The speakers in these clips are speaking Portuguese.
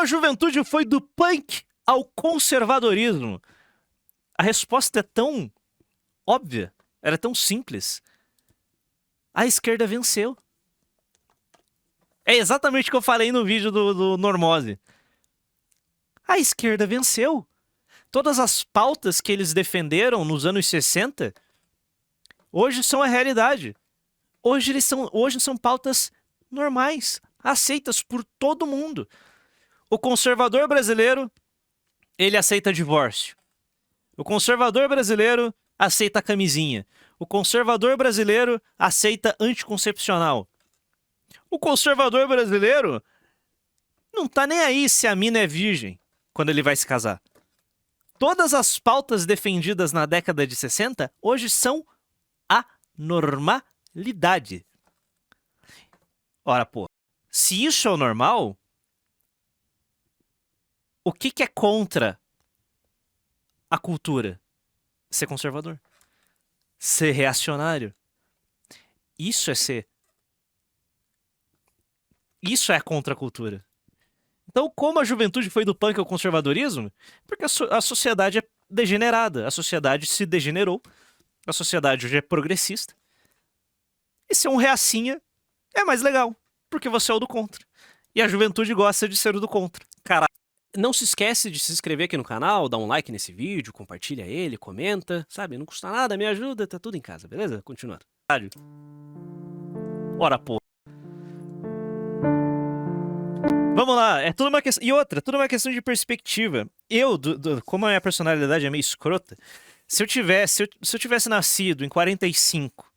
a juventude foi do punk ao conservadorismo? A resposta é tão óbvia, era tão simples. A esquerda venceu. É exatamente o que eu falei no vídeo do Normose. A esquerda venceu. Todas as pautas que eles defenderam nos anos 60, hoje são a realidade. Hoje são pautas normais, aceitas por todo mundo. O conservador brasileiro, ele aceita divórcio. O conservador brasileiro aceita a camisinha. O conservador brasileiro aceita anticoncepcional. O conservador brasileiro não tá nem aí se a mina é virgem quando ele vai se casar. Todas as pautas defendidas na década de 60 hoje são a normalidade. Ora, pô, se isso é o normal, o que é contra a cultura? Ser conservador. Ser reacionário. Isso é contra a cultura. Então, como a juventude foi do punk ao conservadorismo? Porque a sociedade é degenerada. A sociedade se degenerou. A sociedade hoje é progressista. E ser um reacinha é mais legal. Porque você é o do contra. E a juventude gosta de ser o do contra. Caralho. Não se esquece de se inscrever aqui no canal, dar um like nesse vídeo, compartilha ele, comenta. Sabe, não custa nada, me ajuda, tá tudo em casa, beleza? Continuando. Ora, pô. Vamos lá, é tudo uma questão. E outra, tudo uma questão de perspectiva. Como a minha personalidade é meio escrota, se eu tivesse nascido em 45,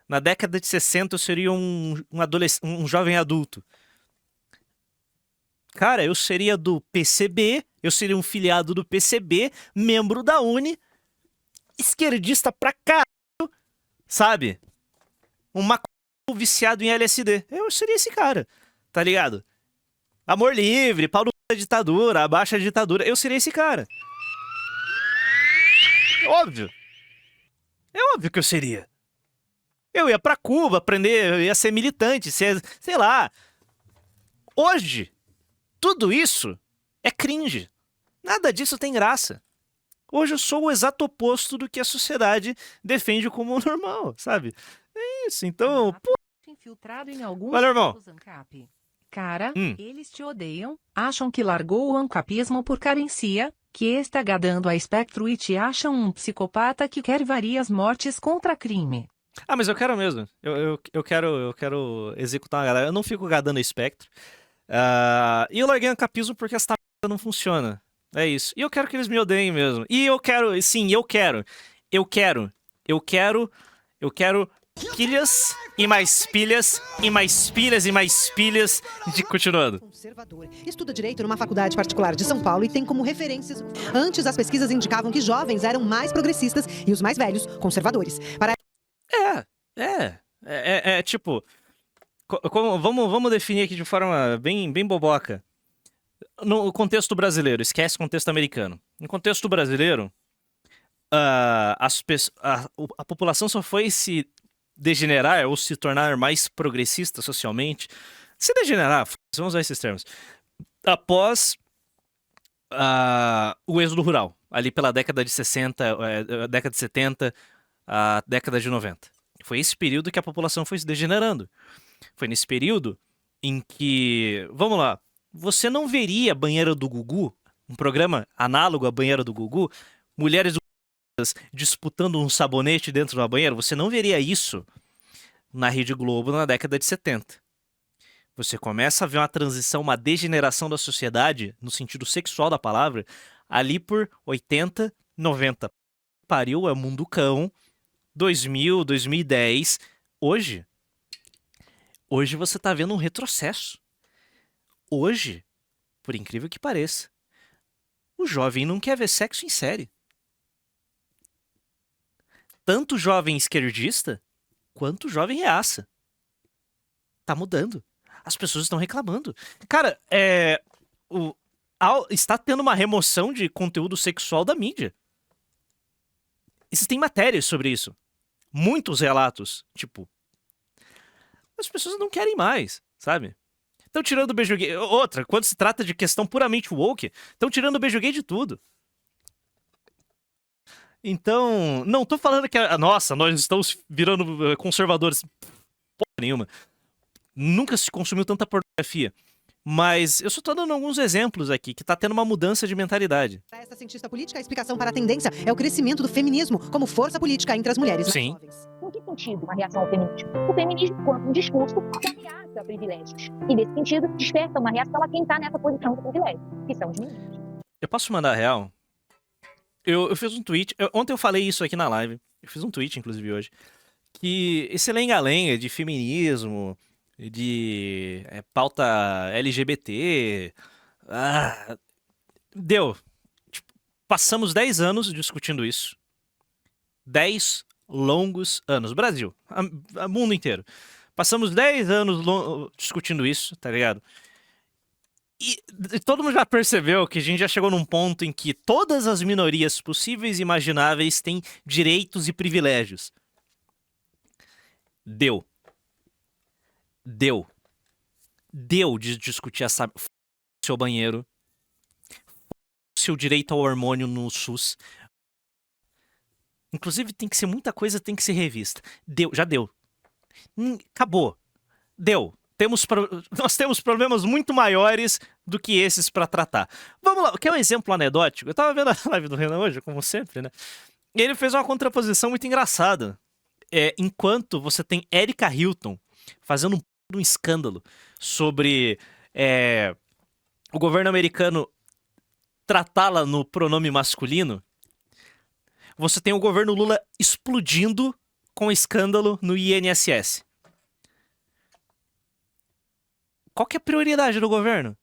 na década de 60 eu seria um jovem adulto. Cara, eu seria do PCB, eu seria um filiado do PCB, membro da Uni, esquerdista pra caralho, sabe? Um maconheiro viciado em LSD. Eu seria esse cara, tá ligado? Amor livre, pau no da ditadura, abaixa a ditadura. Eu seria esse cara. Óbvio. É óbvio que eu seria. Eu ia pra Cuba aprender, eu ia ser militante, sei lá. Hoje, tudo isso é cringe. Nada disso tem graça. Hoje eu sou o exato oposto do que a sociedade defende como normal, sabe? É isso, então... Pô. Infiltrado em alguns Valeu, irmão. Cara, eles te odeiam, acham que largou o ancapismo por carencia, que está gadando a espectro e te acham um psicopata que quer várias mortes contra crime. Ah, mas eu quero mesmo. Eu quero executar uma galera. Eu não fico gadando espectro. E eu larguei o ancapismo porque essa merda não funciona. É isso. E eu quero que eles me odeiem mesmo. E eu quero, sim, eu quero pilhas e mais pilhas e mais pilhas e mais pilhas de continuando. Conservador. Estuda direito numa faculdade particular de São Paulo e tem como referências. Antes, as pesquisas indicavam que jovens eram mais progressistas e os mais velhos, conservadores. Tipo, vamos definir aqui de forma bem boboca. No contexto brasileiro, esquece o contexto americano. No contexto brasileiro, a população só foi se degenerar ou se tornar mais progressista socialmente. Se degenerar, vamos usar esses termos. Após o êxodo rural, ali pela década de 60, década de 70, a década de 90. Foi esse período que a população foi se degenerando. Foi nesse período em que, vamos lá, você não veria Banheira do Gugu, um programa análogo à Banheira do Gugu, mulheres disputando um sabonete dentro de uma banheira, você não veria isso na Rede Globo na década de 70. Você começa a ver uma transição, uma degeneração da sociedade, no sentido sexual da palavra, ali por 80, 90. Pariu, é mundo cão, 2000, 2010. Hoje você tá vendo um retrocesso. Hoje, por incrível que pareça, o jovem não quer ver sexo em série. Tanto jovem esquerdista, quanto jovem reaça. Tá mudando. As pessoas estão reclamando. Cara, está tendo uma remoção de conteúdo sexual da mídia. Existem matérias sobre isso. Muitos relatos. Tipo, as pessoas não querem mais, sabe? Estão tirando o beijo gay. Outra, quando se trata de questão puramente woke, estão tirando o beijo gay de tudo. Então, não tô falando que, nossa, nós estamos virando conservadores. Porra nenhuma. Nunca se consumiu tanta pornografia. Mas eu só tô dando alguns exemplos aqui, que tá tendo uma mudança de mentalidade. Para esta cientista política, a explicação para a tendência é o crescimento do feminismo como força política entre as mulheres mais jovens. Em que sentido uma reação ao feminismo? O feminismo, enquanto um discurso, que ameaça privilégios. E, nesse sentido, desperta uma reação a quem está nessa posição de privilégio, que são os meninos. Eu posso mandar a real? Eu fiz um tweet, ontem eu falei isso aqui na live, eu fiz um tweet, inclusive, hoje, que esse lenga-lenga de feminismo, de pauta LGBT, deu. Tipo, passamos 10 anos discutindo isso. 10 longos anos. Brasil, mundo inteiro. Passamos 10 anos discutindo isso, tá ligado? E todo mundo já percebeu que a gente já chegou num ponto em que todas as minorias possíveis e imagináveis têm direitos e privilégios. Deu de discutir essa seu banheiro, seu direito ao hormônio no SUS. Inclusive tem que ser muita coisa, tem que ser revista. Já deu. Acabou. Deu. Nós temos problemas muito maiores do que esses pra tratar. Vamos lá, quer um exemplo anedótico? Eu tava vendo a live do Renan hoje, como sempre, né? E ele fez uma contraposição muito engraçada. Enquanto você tem Erika Hilton fazendo um escândalo sobre o governo americano tratá-la no pronome masculino, você tem o governo Lula explodindo com escândalo no INSS. Qual que é a prioridade do governo?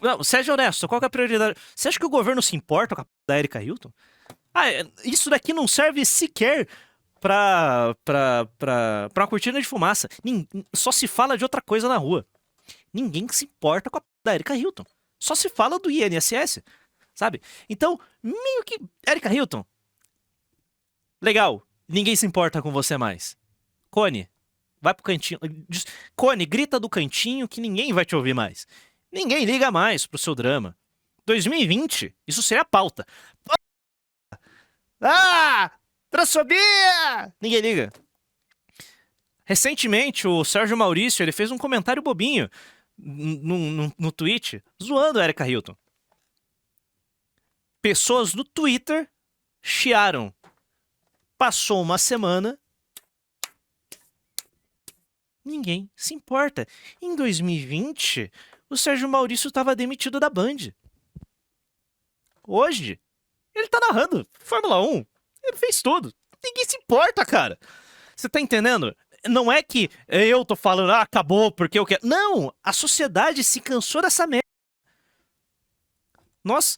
Não, seja honesto, qual que é a prioridade? Você acha que o governo se importa com a da Erika Hilton? Isso daqui não serve sequer pra uma cortina de fumaça. Só se fala de outra coisa na rua. Ninguém se importa com a da Erika Hilton. Só se fala do INSS, sabe? Então, meio que... Erika Hilton, legal, ninguém se importa com você mais. Cone, vai pro cantinho. Cone, grita do cantinho que ninguém vai te ouvir mais. Ninguém liga mais pro seu drama. 2020, isso seria a pauta. Transfobia! Ninguém liga. Recentemente, o Sérgio Maurício ele fez um comentário bobinho no tweet, zoando a Erika Hilton. Pessoas do Twitter chiaram. Passou uma semana, ninguém se importa. Em 2020, o Sérgio Maurício estava demitido da Band. Hoje, ele tá narrando Fórmula 1. Ele fez tudo. Ninguém se importa, cara. Você tá entendendo? Não é que eu tô falando, acabou porque eu quero. Não! A sociedade se cansou dessa merda. Nós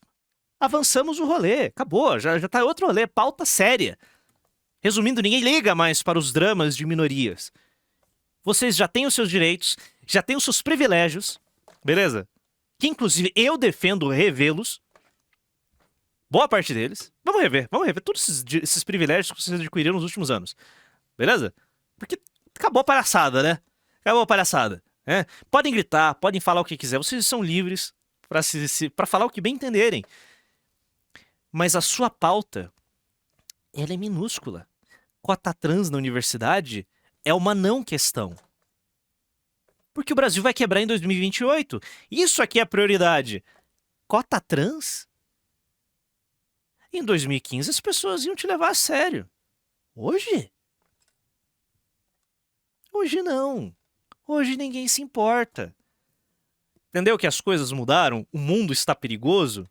avançamos o rolê. Acabou. Já tá outro rolê. Pauta séria. Resumindo, ninguém liga mais para os dramas de minorias. Vocês já têm os seus direitos, já têm os seus privilégios, beleza? Que inclusive eu defendo revê-los. Boa parte deles. Vamos rever todos esses privilégios que vocês adquiriram nos últimos anos. Beleza? Porque acabou a palhaçada, né? Acabou a palhaçada. Né? Podem gritar, podem falar o que quiser. Vocês são livres pra falar o que bem entenderem. Mas a sua pauta, ela é minúscula. Cota trans na universidade é uma não questão. Porque o Brasil vai quebrar em 2028. Isso aqui é a prioridade. Cota trans? Em 2015 as pessoas iam te levar a sério. Hoje? Hoje não. Hoje ninguém se importa. Entendeu que as coisas mudaram? O mundo está perigoso?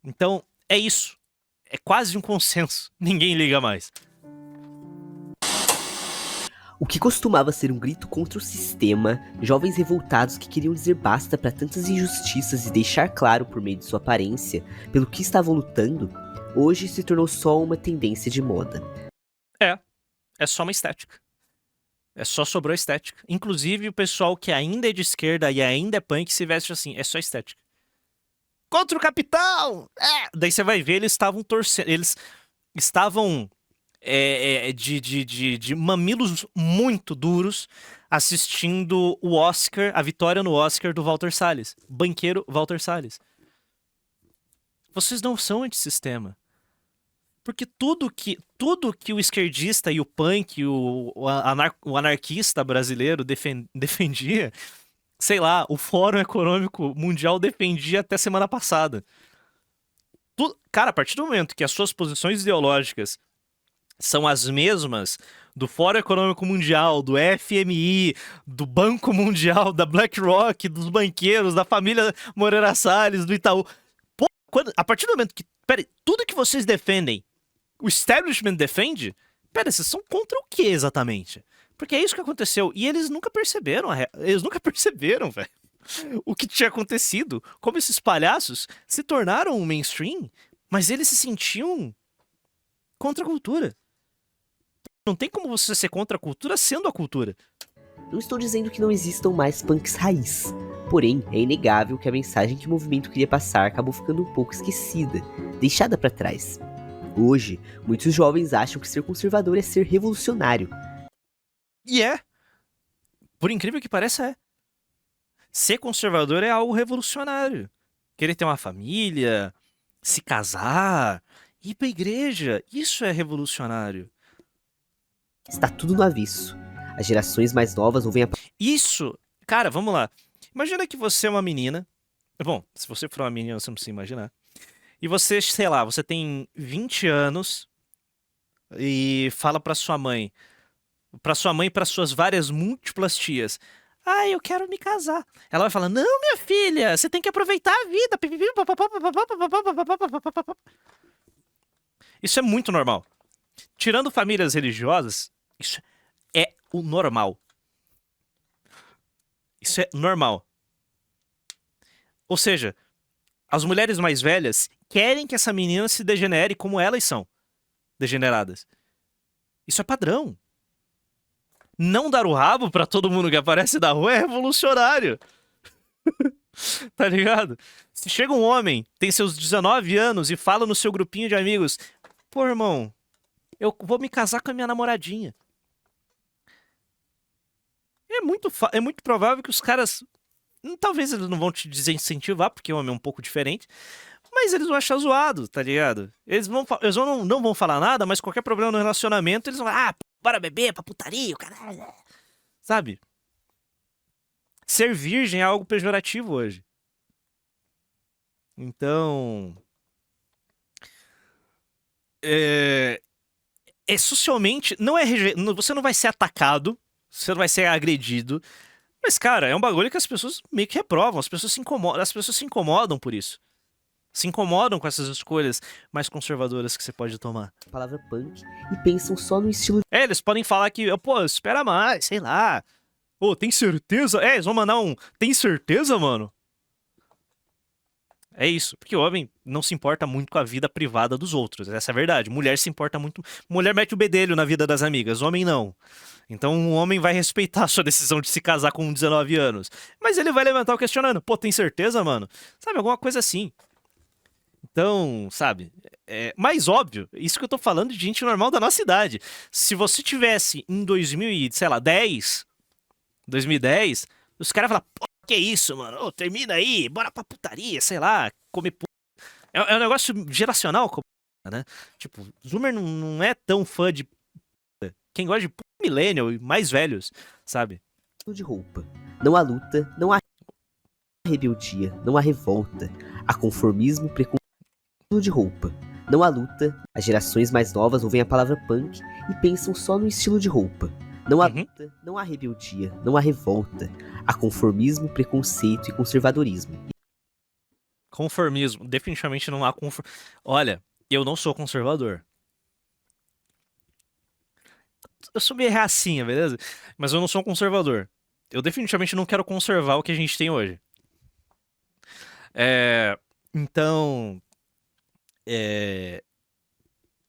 Então, é isso. É quase um consenso. Ninguém liga mais. O que costumava ser um grito contra o sistema, jovens revoltados que queriam dizer basta para tantas injustiças e deixar claro por meio de sua aparência, pelo que estavam lutando, hoje se tornou só uma tendência de moda. É só uma estética. Só sobrou estética. Inclusive o pessoal que ainda é de esquerda e ainda é punk se veste assim, é só estética. Contra o capital! Daí você vai ver, eles estavam torcendo, eles estavam... de mamilos muito duros, assistindo o Oscar, a vitória no Oscar do Walter Salles. Banqueiro Walter Salles. Vocês não são antissistema. Porque tudo que o esquerdista e o punk, o anarquista brasileiro defendia, sei lá, o Fórum Econômico Mundial defendia até semana passada. Cara, a partir do momento que as suas posições ideológicas são as mesmas do Fórum Econômico Mundial, do FMI, do Banco Mundial, da BlackRock, dos banqueiros, da família Moreira Salles, do Itaú. Pô, a partir do momento que... Peraí, tudo que vocês defendem, o establishment defende? Pera, vocês são contra o que exatamente? Porque é isso que aconteceu. E eles nunca perceberam, velho, o que tinha acontecido. Como esses palhaços se tornaram um mainstream, mas eles se sentiam contra a cultura. Não tem como você ser contra a cultura sendo a cultura. Não estou dizendo que não existam mais punks raiz. Porém, é inegável que a mensagem que o movimento queria passar acabou ficando um pouco esquecida, deixada para trás. Hoje, muitos jovens acham que ser conservador é ser revolucionário. E é. Por incrível que pareça, é. Ser conservador é algo revolucionário. Querer ter uma família, se casar, ir pra igreja, isso é revolucionário. Está tudo no avesso. As gerações mais novas ouvem a... Isso! Cara, vamos lá. Imagina que você é uma menina. Bom, se você for uma menina, você não precisa imaginar. E você, sei lá, você tem 20 anos e fala pra sua mãe e para suas várias múltiplas tias: ah, eu quero me casar. Ela vai falar: não, minha filha, você tem que aproveitar a vida. Isso é muito normal. Tirando famílias religiosas, isso é o normal. Isso é normal. Ou seja, as mulheres mais velhas querem que essa menina se degenere como elas são degeneradas. Isso é padrão. Não dar o rabo pra todo mundo que aparece da rua é revolucionário. Tá ligado? Se chega um homem, tem seus 19 anos e fala no seu grupinho de amigos: pô, irmão, eu vou me casar com a minha namoradinha. É muito provável que os caras... Talvez eles não vão te desincentivar, porque o homem é um pouco diferente, mas eles vão achar zoado, tá ligado? Eles não vão falar nada, mas qualquer problema no relacionamento, eles vão falar: ah, bora beber pra putaria, caralho. Sabe? Ser virgem é algo pejorativo hoje. Então... socialmente, você não vai ser atacado, você não vai ser agredido, mas, cara, é um bagulho que as pessoas meio que reprovam, as pessoas se incomodam por isso. Se incomodam com essas escolhas mais conservadoras que você pode tomar. A palavra punk e pensam só no estilo... Eles podem falar que, pô, espera mais, sei lá. Ô, tem certeza? Eles vão mandar um: tem certeza, mano? É isso, porque o homem não se importa muito com a vida privada dos outros, essa é a verdade. Mulher se importa muito, mulher mete o bedelho na vida das amigas, homem não. Então um homem vai respeitar a sua decisão de se casar com 19 anos, mas ele vai levantar o questionando: pô, tem certeza, mano? Sabe, alguma coisa assim. Então, sabe, mais óbvio, isso que eu tô falando de gente normal da nossa idade. Se você tivesse em 2010, os caras falam: pô, que isso, mano? Ô, termina aí, bora pra putaria, sei lá, comer p... É um negócio geracional, né? Tipo, Zoomer não é tão fã de p... Quem gosta de p... millennial e mais velhos, sabe? De roupa. Não há luta, não há rebeldia, não há revolta. Há conformismo, preconceito de roupa. Não há luta. As gerações mais novas ouvem a palavra punk e pensam só no estilo de roupa. Não há luta, não há rebeldia, não há revolta. Há conformismo, preconceito e conservadorismo. Conformismo. Definitivamente não há Olha, eu não sou conservador. Eu sou meio racinha, beleza? Mas eu não sou um conservador. Eu definitivamente não quero conservar o que a gente tem hoje. Então...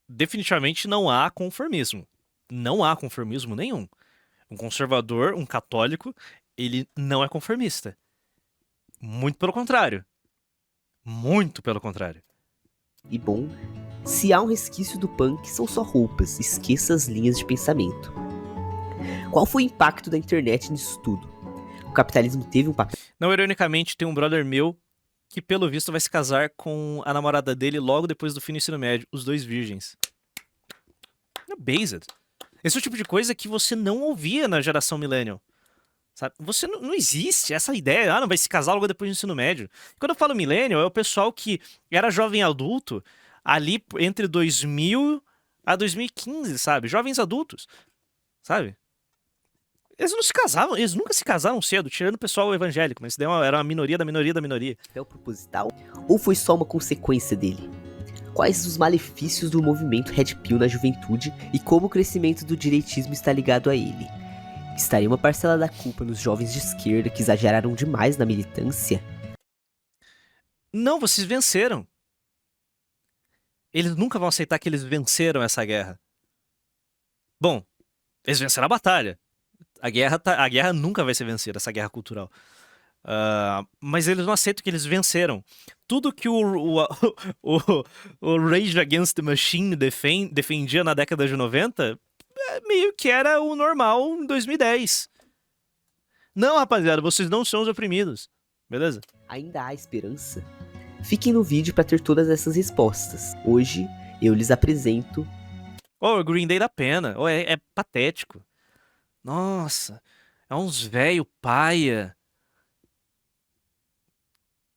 definitivamente não há conformismo. Não há conformismo nenhum. Um conservador, um católico, ele não é conformista. Muito pelo contrário. Muito pelo contrário. E bom, se há um resquício do punk, são só roupas. Esqueça as linhas de pensamento. Qual foi o impacto da internet nisso tudo? O capitalismo teve um papel... Não, ironicamente, tem um brother meu que, pelo visto, vai se casar com a namorada dele logo depois do fim do ensino médio. Os dois virgens. Based. Esse é o tipo de coisa que você não ouvia na geração millennial. Sabe? Você não existe essa ideia, não vai se casar logo depois do ensino médio. Quando eu falo millennial, é o pessoal que era jovem adulto ali entre 2000 a 2015, sabe? Jovens adultos, sabe? Eles não se casavam, eles nunca se casaram cedo, tirando o pessoal evangélico, mas era uma minoria da minoria da minoria. Papel proposital? Ou foi só uma consequência dele? Quais os malefícios do movimento Red Pill na juventude e como o crescimento do direitismo está ligado a ele? Estaria uma parcela da culpa nos jovens de esquerda que exageraram demais na militância? Não, vocês venceram. Eles nunca vão aceitar que eles venceram essa guerra. Bom, eles venceram a batalha. A guerra nunca vai ser vencida, essa guerra cultural. Mas eles não aceitam que eles venceram. Tudo que o Rage Against the Machine defendia na década de 90... meio que era o normal em 2010. Não, rapaziada, vocês não são os oprimidos. Beleza? Ainda há esperança? Fiquem no vídeo para ter todas essas respostas. Hoje, eu lhes apresento... O Green Day dá pena. É patético. Nossa, é uns velho paia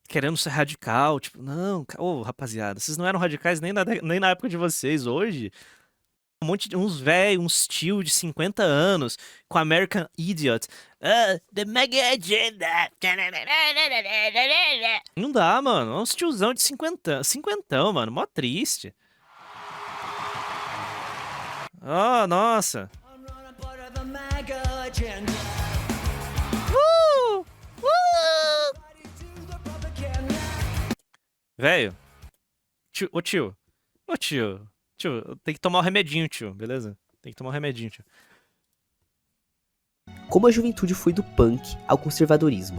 querendo ser radical. Tipo, não, rapaziada, vocês não eram radicais nem na época de vocês. Hoje... uns velhos, uns tio de 50 anos, com American Idiot. The Mega Agenda. Não dá, mano. É uns tiozão de 50, mano. Mó triste. Nossa. Velho. Ô tio. Tio, tem que tomar o remedinho, tio, beleza? Tem que tomar o remedinho, tio. Como a juventude foi do punk ao conservadorismo.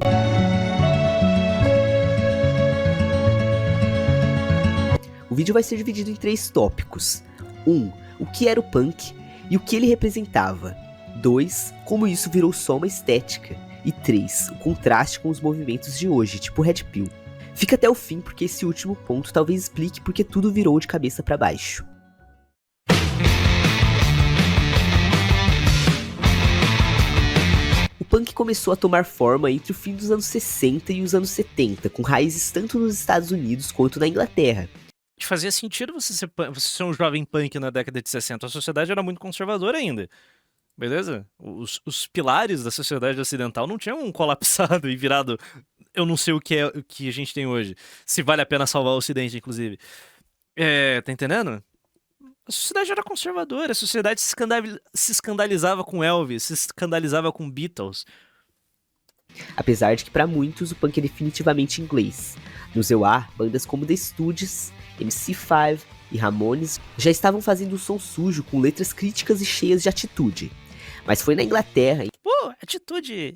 O vídeo vai ser dividido em 3 tópicos. 1. O que era o punk e o que ele representava. 2. Como isso virou só uma estética. E 3. O contraste com os movimentos de hoje, tipo Red Pill. Fica até o fim porque esse último ponto talvez explique porque tudo virou de cabeça para baixo. O punk começou a tomar forma entre o fim dos anos 60 e os anos 70, com raízes tanto nos Estados Unidos quanto na Inglaterra. Fazia sentido você ser um jovem punk na década de 60, a sociedade era muito conservadora ainda, beleza? Os pilares da sociedade ocidental não tinham colapsado e virado, eu não sei o que a gente tem hoje, se vale a pena salvar o ocidente, inclusive. Tá entendendo? A sociedade era conservadora, a sociedade se escandalizava com Elvis, se escandalizava com Beatles. Apesar de que para muitos o punk é definitivamente inglês. Nos EUA, bandas como The Stooges, MC5 e Ramones já estavam fazendo um som sujo com letras críticas e cheias de atitude. Mas foi na Inglaterra, atitude!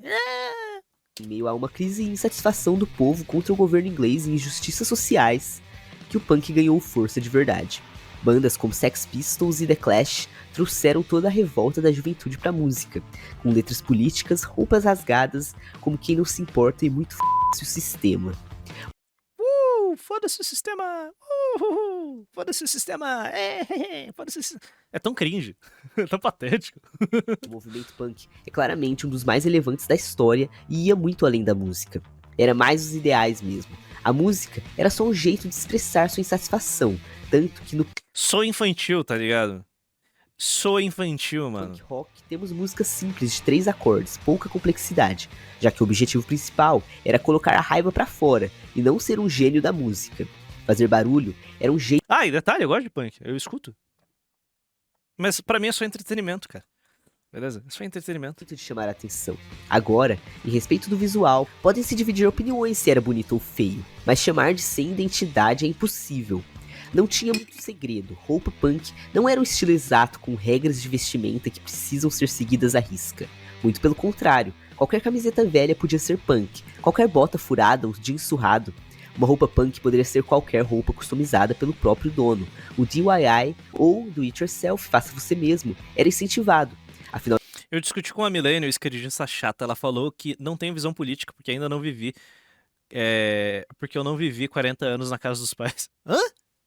Em meio a uma crise e insatisfação do povo contra o governo inglês e injustiças sociais, que o punk ganhou força de verdade. Bandas como Sex Pistols e The Clash trouxeram toda a revolta da juventude pra música, com letras políticas, roupas rasgadas, como quem não se importa e muito f***se o sistema. Foda-se o sistema! Foda-se o sistema! Foda-se o sistema! É tão cringe, é tão patético. O movimento punk é claramente um dos mais relevantes da história e ia muito além da música. Era mais os ideais mesmo. A música era só um jeito de expressar sua insatisfação, tanto que no... Sou infantil, tá ligado? Sou infantil, mano. Punk rock temos músicas simples de 3 acordes, pouca complexidade, já que o objetivo principal era colocar a raiva pra fora e não ser um gênio da música. Fazer barulho era um jeito... E detalhe, eu gosto de punk, eu escuto. Mas pra mim é só entretenimento, cara. Beleza? É só entretenimento. De chamar a atenção. Agora, em respeito do visual, podem se dividir opiniões se era bonito ou feio, mas chamar de sem identidade é impossível. Não tinha muito segredo, roupa punk não era um estilo exato com regras de vestimenta que precisam ser seguidas à risca. Muito pelo contrário, qualquer camiseta velha podia ser punk, qualquer bota furada ou jeans surrado. Uma roupa punk poderia ser qualquer roupa customizada pelo próprio dono. O DIY ou do it yourself, faça você mesmo, era incentivado. Afinal... Eu discuti com uma millennial esquerdista chata. Ela falou que não tem visão política porque ainda não vivi. Porque eu não vivi 40 anos na casa dos pais. Hã?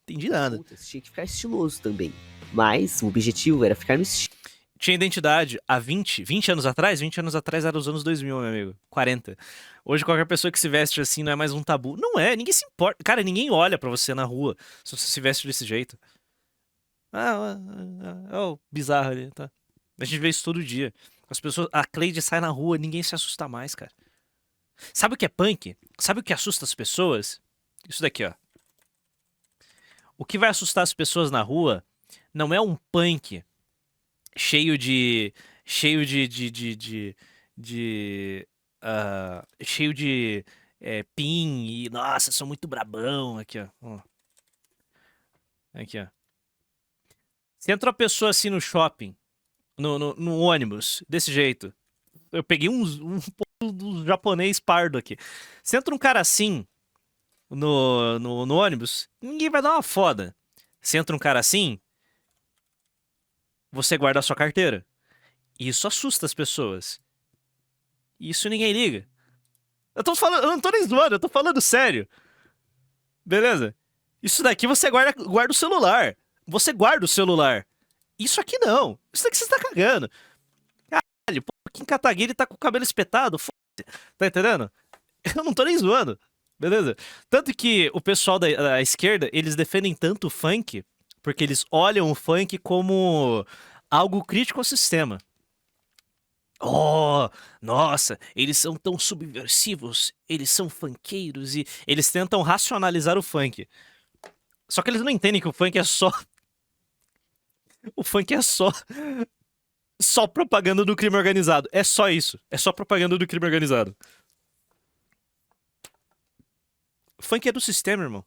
Entendi nada. Putas, tinha que ficar estiloso também. Mas o objetivo era ficar no estilo. Tinha identidade há 20 anos atrás? 20 anos atrás era os anos 2000, meu amigo. 40. Hoje qualquer pessoa que se veste assim não é mais um tabu. Não é, ninguém se importa. Cara, ninguém olha pra você na rua se você se veste desse jeito. Bizarro ali, tá? A gente vê isso todo dia. As pessoas, a Cleide sai na rua, ninguém se assusta mais, cara. Sabe o que é punk? Sabe o que assusta as pessoas? Isso daqui, ó. O que vai assustar as pessoas na rua não é um punk cheio de pin e nossa, sou muito brabão aqui, ó. Aqui, ó. Se entra uma pessoa assim no shopping, no ônibus, desse jeito. Eu peguei um japonês pardo aqui. Se entra um cara assim no ônibus, ninguém vai dar uma foda. Se entra um cara assim, você guarda a sua carteira. Isso assusta as pessoas. Isso ninguém liga. Eu não tô nem zoando, eu tô falando sério. Beleza? Isso daqui você guarda o celular. Você guarda o celular. Isso aqui não. Isso daqui você tá cagando. Caralho, pô, Kim Kataguiri tá com o cabelo espetado. Foda-se. Tá entendendo? Eu não tô nem zoando. Beleza? Tanto que o pessoal da esquerda, eles defendem tanto o funk, porque eles olham o funk como algo crítico ao sistema. Oh, nossa, eles são tão subversivos, eles são funkeiros e eles tentam racionalizar o funk. Só que eles não entendem que o funk é só... O funk é só propaganda do crime organizado. É só isso. É só propaganda do crime organizado. O funk é do sistema, irmão.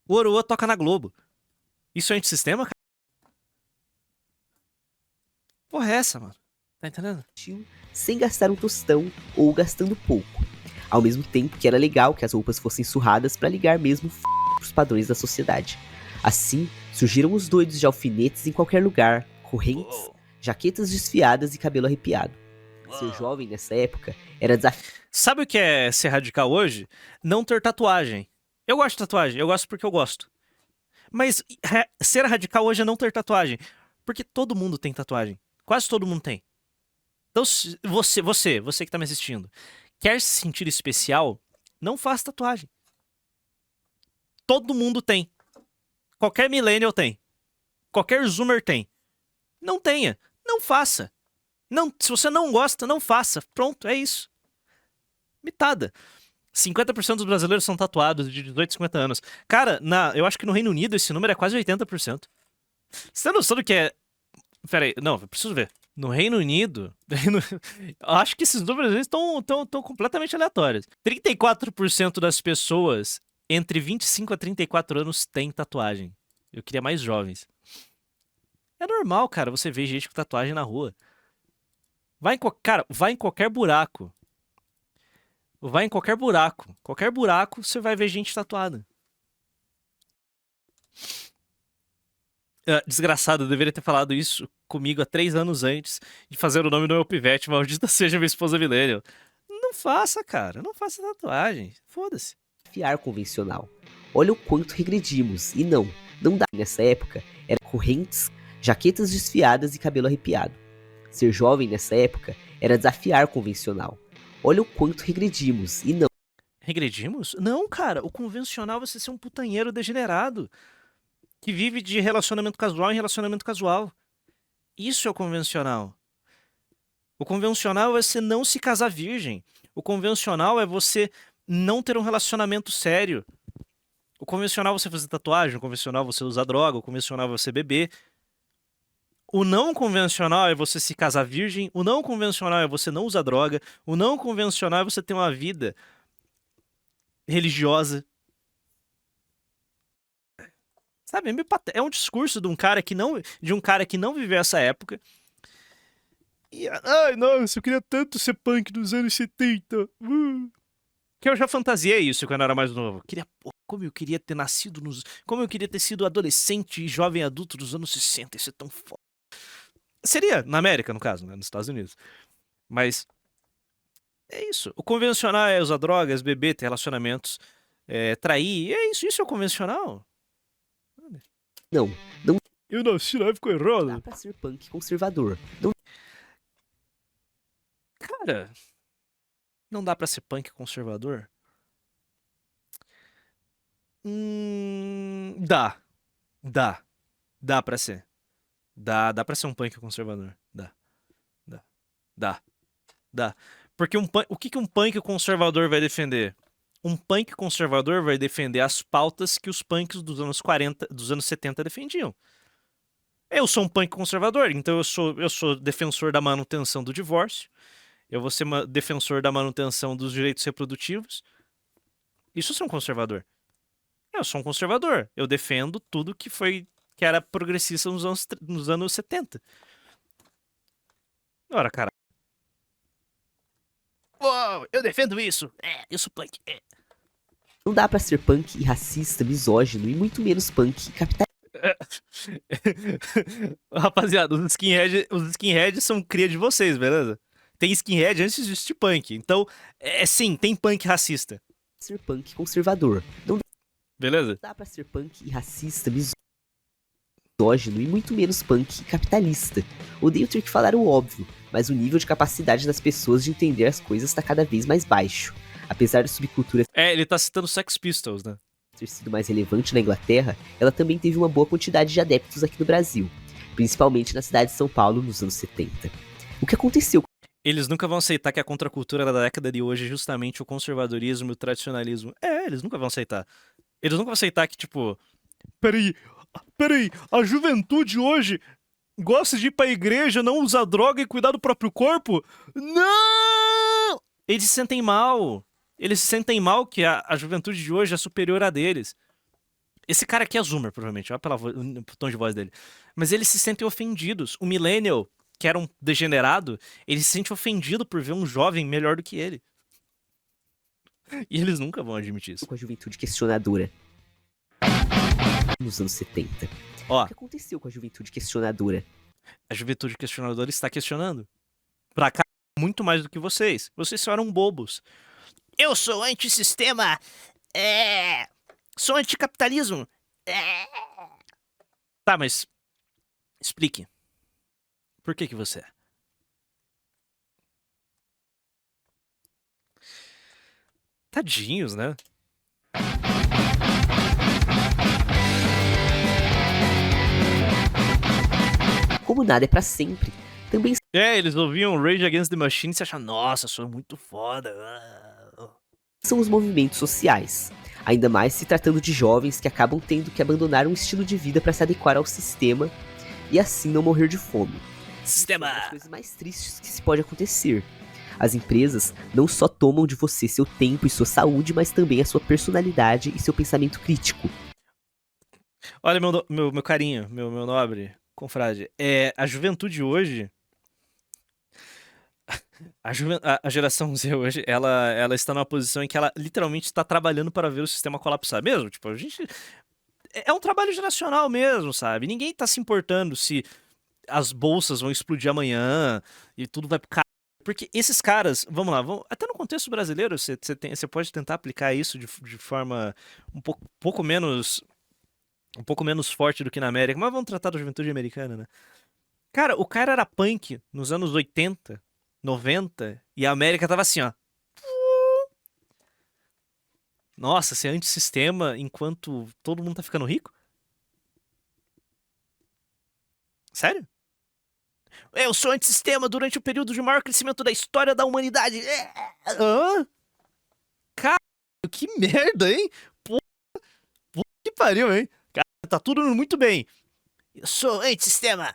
O Oroa toca na Globo. Isso é antissistema, cara? Porra é essa, mano? Tá entendendo? Sem gastar um tostão ou gastando pouco. Ao mesmo tempo que era legal que as roupas fossem surradas pra ligar mesmo pros padrões da sociedade. Assim, surgiram os doidos de alfinetes em qualquer lugar, correntes, jaquetas desfiadas e cabelo arrepiado. Ser jovem nessa época era desafio. Sabe o que é ser radical hoje? Não ter tatuagem. Eu gosto de tatuagem, eu gosto porque eu gosto. Mas ser radical hoje é não ter tatuagem. Porque todo mundo tem tatuagem. Quase todo mundo tem. Então, você que tá me assistindo, quer se sentir especial, não faça tatuagem. Todo mundo tem. Qualquer millennial tem. Qualquer zoomer tem. Não tenha. Não faça. Não, se você não gosta, não faça. Pronto, é isso. Mitada. 50% dos brasileiros são tatuados de 18 a 50 anos. Cara, eu acho que no Reino Unido esse número é quase 80%. Você tem noção do que é... Pera aí, não, eu preciso ver. No Reino Unido, acho que esses números estão completamente aleatórios. 34% das pessoas entre 25 a 34 anos têm tatuagem. Eu queria mais jovens. É normal, cara, você ver gente com tatuagem na rua. Cara, vai em qualquer buraco. Vai em qualquer buraco. Qualquer buraco, você vai ver gente tatuada. Desgraçado, eu deveria ter falado isso comigo há 3 anos antes de fazer o nome do meu pivete. Maldita seja minha esposa millennial. Não faça, cara. Não faça tatuagem. Foda-se. Fiar convencional. Olha o quanto regredimos. E não dá. Nessa época, eram correntes, jaquetas desfiadas e cabelo arrepiado. Ser jovem nessa época era desafiar convencional. Olha o quanto regredimos. E não. Regredimos? Não, cara. O convencional é você ser um putanheiro degenerado que vive de relacionamento casual em relacionamento casual. Isso é o convencional. O convencional é você não se casar virgem. O convencional é você não ter um relacionamento sério. O convencional é você fazer tatuagem, o convencional é você usar droga, o convencional é você beber. O não convencional é você se casar virgem, o não convencional é você não usar droga, o não convencional é você ter uma vida religiosa. Sabe, é um discurso de um cara que não viveu essa época. E, ai, nossa, eu queria tanto ser punk dos anos 70. Que eu já fantasiei isso quando eu era mais novo. Como eu queria ter nascido como eu queria ter sido adolescente e jovem adulto dos anos 60. Isso é tão foda. Seria, na América, no caso, né? Nos Estados Unidos. Mas é isso. O convencional é usar drogas, beber, ter relacionamentos, trair. É isso. Isso é o convencional. Não Eu nasci na época errada. dá pra ser punk conservador. Não Cara, não dá pra ser punk conservador? Dá. Dá pra ser. Dá pra ser um punk conservador. Dá. Porque o que um punk conservador vai defender? Um punk conservador vai defender as pautas que os punks dos anos 40, dos anos 70 defendiam. Eu sou um punk conservador, então eu sou defensor da manutenção do divórcio. Eu vou ser defensor da manutenção dos direitos reprodutivos. Isso é ser um conservador. Eu sou um conservador. Eu defendo tudo que era progressista nos anos 70. Ora, cara. Uou, eu defendo isso. Eu sou punk. Não dá pra ser punk e racista, misógino e muito menos punk e capitalista. Rapaziada, os skinheads são cria de vocês, beleza? Tem skinhead antes de existir punk. Então, sim, tem punk racista. Ser punk conservador. Não Beleza? dá pra ser punk e racista, misógino e muito menos punk e capitalista. Odeio ter que falar o óbvio, mas o nível de capacidade das pessoas de entender as coisas tá cada vez mais baixo. Apesar da subcultura Ele tá citando Sex Pistols, né? ter sido mais relevante na Inglaterra, ela também teve uma boa quantidade de adeptos aqui no Brasil, principalmente na cidade de São Paulo nos anos 70. O que aconteceu Eles nunca vão aceitar que a contracultura da década de hoje é justamente o conservadorismo e o tradicionalismo. Eles nunca vão aceitar. Eles nunca vão aceitar que, tipo... Peraí, a juventude hoje gosta de ir pra igreja, não usar droga e cuidar do próprio corpo? Não! Eles se sentem mal. Eles se sentem mal que a juventude de hoje é superior a deles. Esse cara aqui é zoomer, provavelmente. Olha pelo tom de voz dele. Mas eles se sentem ofendidos. O millennial, que era um degenerado, ele se sente ofendido por ver um jovem melhor do que ele. E eles nunca vão admitir isso. com a juventude questionadora nos anos 70? Ó, O que aconteceu com a juventude questionadora? a juventude questionadora está questionando. Pra cá, muito mais do que vocês. Vocês só eram bobos. Eu sou antissistema. Sou anticapitalismo. Tá, mas explique. Por que você é? Tadinhos, né? Como nada é pra sempre, também Eles ouviam Rage Against the Machine e se acham, nossa, sou muito foda. são os movimentos sociais. Ainda mais se tratando de jovens que acabam tendo que abandonar um estilo de vida para se adequar ao sistema e assim não morrer de fome. Sistema. É uma das coisas mais tristes que se pode acontecer. As empresas não só tomam de você seu tempo e sua saúde, mas também a sua personalidade e seu pensamento crítico. Olha, meu carinho, meu nobre confrade. A juventude hoje... A geração Z hoje, ela está numa posição em que ela literalmente está trabalhando para ver o sistema colapsar mesmo. Tipo, a gente... É um trabalho geracional mesmo, sabe? Ninguém tá se importando se as bolsas vão explodir amanhã e tudo vai pro caralho. Porque esses caras, vamos lá, até no contexto brasileiro, você pode tentar aplicar isso de forma um pouco menos forte do que na América, mas vamos tratar da juventude americana, né? Cara, o cara era punk nos anos 80, 90, e a América tava assim, ó. Nossa, ser antissistema enquanto todo mundo tá ficando rico? Sério? Eu sou antissistema durante o período de maior crescimento da história da humanidade. Hã? Cara, que merda, hein? Puta que pariu, hein? Cara, tá tudo indo muito bem. Eu sou antissistema.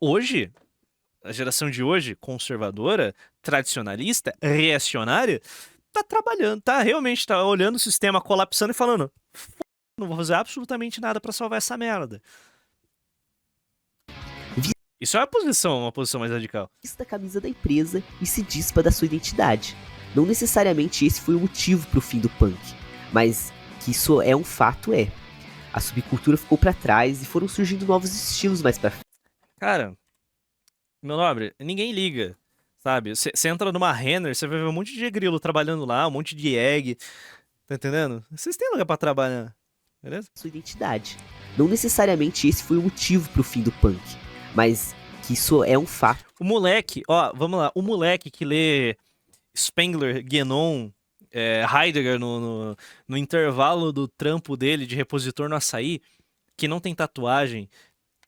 Hoje, a geração de hoje, conservadora, tradicionalista, reacionária, tá trabalhando, realmente tá olhando o sistema colapsando e falando, não vou fazer absolutamente nada pra salvar essa merda. Isso é uma posição mais radical. Vista a camisa da empresa e se dispa da sua identidade. Não necessariamente esse foi o motivo pro fim do punk, mas que isso é um fato A subcultura ficou pra trás e foram surgindo novos estilos mais pra frente. Cara, meu nobre, ninguém liga, sabe? Você entra numa Renner, você vai ver um monte de grilo trabalhando lá, um monte de egg, tá entendendo? Vocês têm lugar pra trabalhar, beleza? Sua identidade. Não necessariamente esse foi o motivo pro fim do punk, mas que isso é um fato. O moleque, ó, vamos lá, o moleque que lê Spengler, Guénon, Heidegger no intervalo do trampo dele de repositor no açaí, que não tem tatuagem,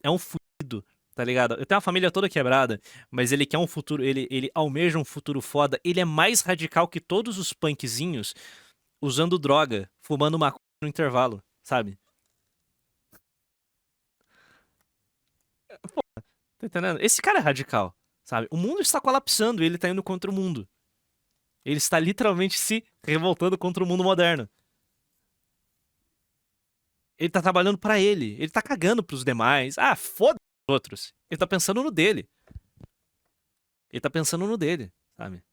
é um fudido, tá ligado? Eu tenho uma família toda quebrada, mas ele quer um futuro, ele almeja um futuro foda, ele é mais radical que todos os punkzinhos usando droga, fumando maconha no intervalo, sabe? Pô, tá entendendo? Esse cara é radical, sabe? O mundo está colapsando e ele tá indo contra o mundo. Ele está literalmente se revoltando contra o mundo moderno. Ele tá trabalhando pra ele. Ele tá cagando pros demais. Ah, foda os outros. Ele tá pensando no dele. Ele tá pensando no dele, sabe?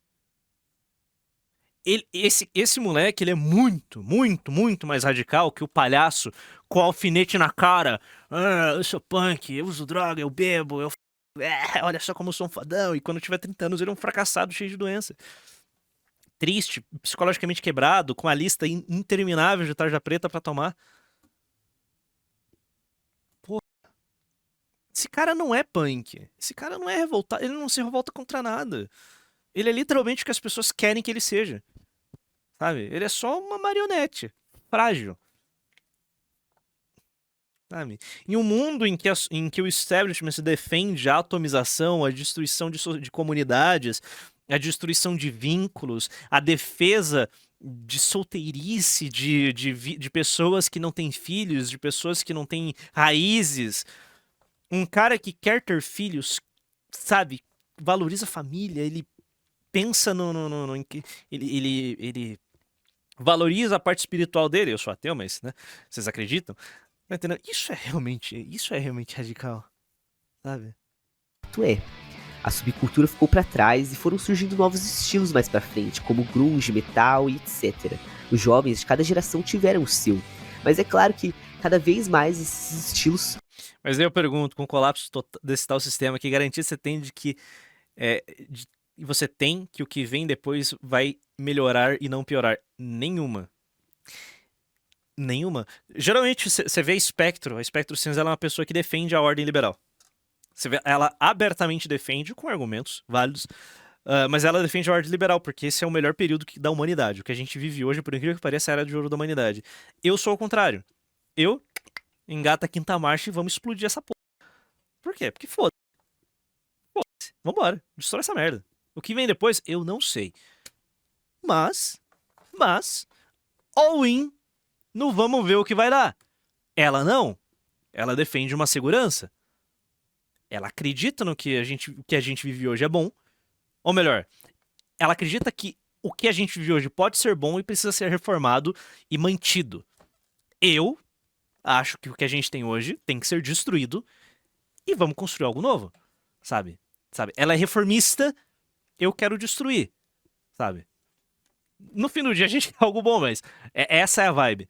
Esse moleque, ele é muito, muito, muito mais radical que o palhaço com o alfinete na cara. Ah, eu sou punk, eu uso droga, eu bebo, olha só como eu sou um fodão. E quando tiver 30 anos, ele é um fracassado cheio de doença. Triste, psicologicamente quebrado, com a lista interminável de tarja preta pra tomar. Pô, esse cara não é punk. Esse cara não é revoltado. Ele não se revolta contra nada. Ele é literalmente o que as pessoas querem que ele seja. Sabe? Ele é só uma marionete. Frágil. Sabe? Em um mundo em que o establishment defende a atomização, a destruição de comunidades, a destruição de vínculos, a defesa de solteirice, de pessoas que não têm filhos, de pessoas que não têm raízes. Um cara que quer ter filhos, sabe, valoriza a família, ele pensa em que ele valoriza a parte espiritual dele. Eu sou ateu, mas, né, vocês acreditam? Tá entendendo? Isso é realmente radical, sabe? A subcultura ficou pra trás e foram surgindo novos estilos mais pra frente, como grunge, metal e etc. Os jovens de cada geração tiveram o seu, mas é claro que cada vez mais esses estilos... Mas aí eu pergunto, com o colapso desse tal sistema, que garantia você tem de que você tem que o que vem depois vai melhorar e não piorar? Nenhuma. Nenhuma. Geralmente você vê a Spectro Cinza, ela é uma pessoa que defende a ordem liberal. Você vê, ela abertamente defende, com argumentos válidos, mas ela defende a ordem liberal, porque esse é o melhor período da humanidade. O que a gente vive hoje, por incrível que pareça, é a era de ouro da humanidade. Eu sou o contrário. Eu engata a quinta marcha e vamos explodir essa porra. Por quê? Porque foda-se. Foda-se. Vambora. Destrói essa merda. O que vem depois, eu não sei. Mas, all in, não vamos ver o que vai dar. Ela não. Ela defende uma segurança. Ela acredita no que a gente vive hoje é bom. Ou melhor, ela acredita que o que a gente vive hoje pode ser bom e precisa ser reformado e mantido. Eu acho que o que a gente tem hoje tem que ser destruído e vamos construir algo novo, sabe? Ela é reformista, eu quero destruir, sabe? No fim do dia a gente quer algo bom, mas essa é a vibe.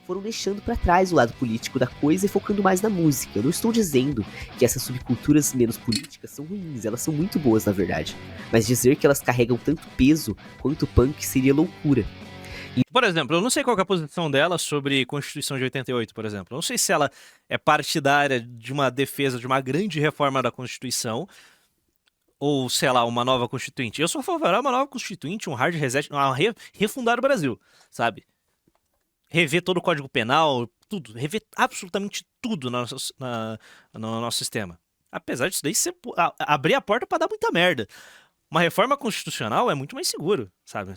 Foram deixando pra trás o lado político da coisa e focando mais na música. Eu não estou dizendo que essas subculturas menos políticas são ruins, elas são muito boas na verdade. Mas dizer que elas carregam tanto peso quanto o punk seria loucura. Por exemplo, eu não sei qual que é a posição dela sobre Constituição de 88, por exemplo. Eu não sei se ela é partidária de uma defesa de uma grande reforma da Constituição ou, sei lá, uma nova Constituinte. Eu sou favorável a uma nova Constituinte, um hard reset, refundar o Brasil, sabe? Rever todo o Código Penal, tudo. Rever absolutamente tudo no nosso sistema. Apesar disso daí abrir a porta pra dar muita merda. Uma reforma constitucional é muito mais seguro, sabe?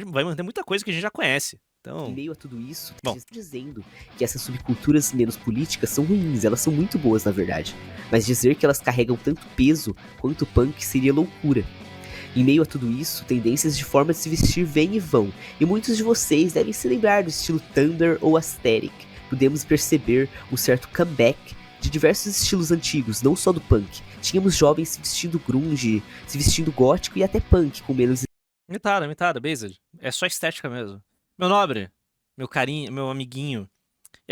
Vai manter muita coisa que a gente já conhece. Então... Em meio a tudo isso, dizendo que essas subculturas menos políticas são ruins, elas são muito boas na verdade. Mas dizer que elas carregam tanto peso quanto o punk seria loucura. Em meio a tudo isso, tendências de forma de se vestir vêm e vão, e muitos de vocês devem se lembrar do estilo Thunder ou Aesthetic. Podemos perceber um certo comeback de diversos estilos antigos, não só do punk. Tínhamos jovens se vestindo grunge, se vestindo gótico e até punk, com menos... Imitada, Based. É só estética mesmo. Meu nobre, meu carinho, meu amiguinho,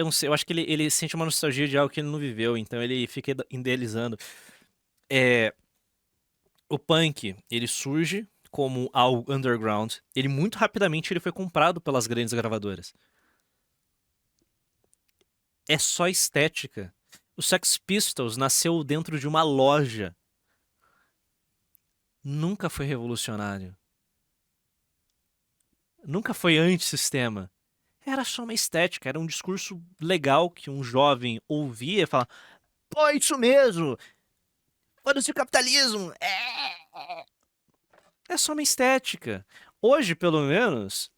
Eu não sei, eu acho que ele sente uma nostalgia de algo que ele não viveu, então ele fica idealizando. O punk, ele surge como algo underground. Ele muito rapidamente ele foi comprado pelas grandes gravadoras. É só estética. O Sex Pistols nasceu dentro de uma loja. Nunca foi revolucionário. Nunca foi antissistema. Era só uma estética, era um discurso legal que um jovem ouvia e falava: pô, é isso mesmo! Foda-se o capitalismo! É só uma estética. Hoje, pelo menos,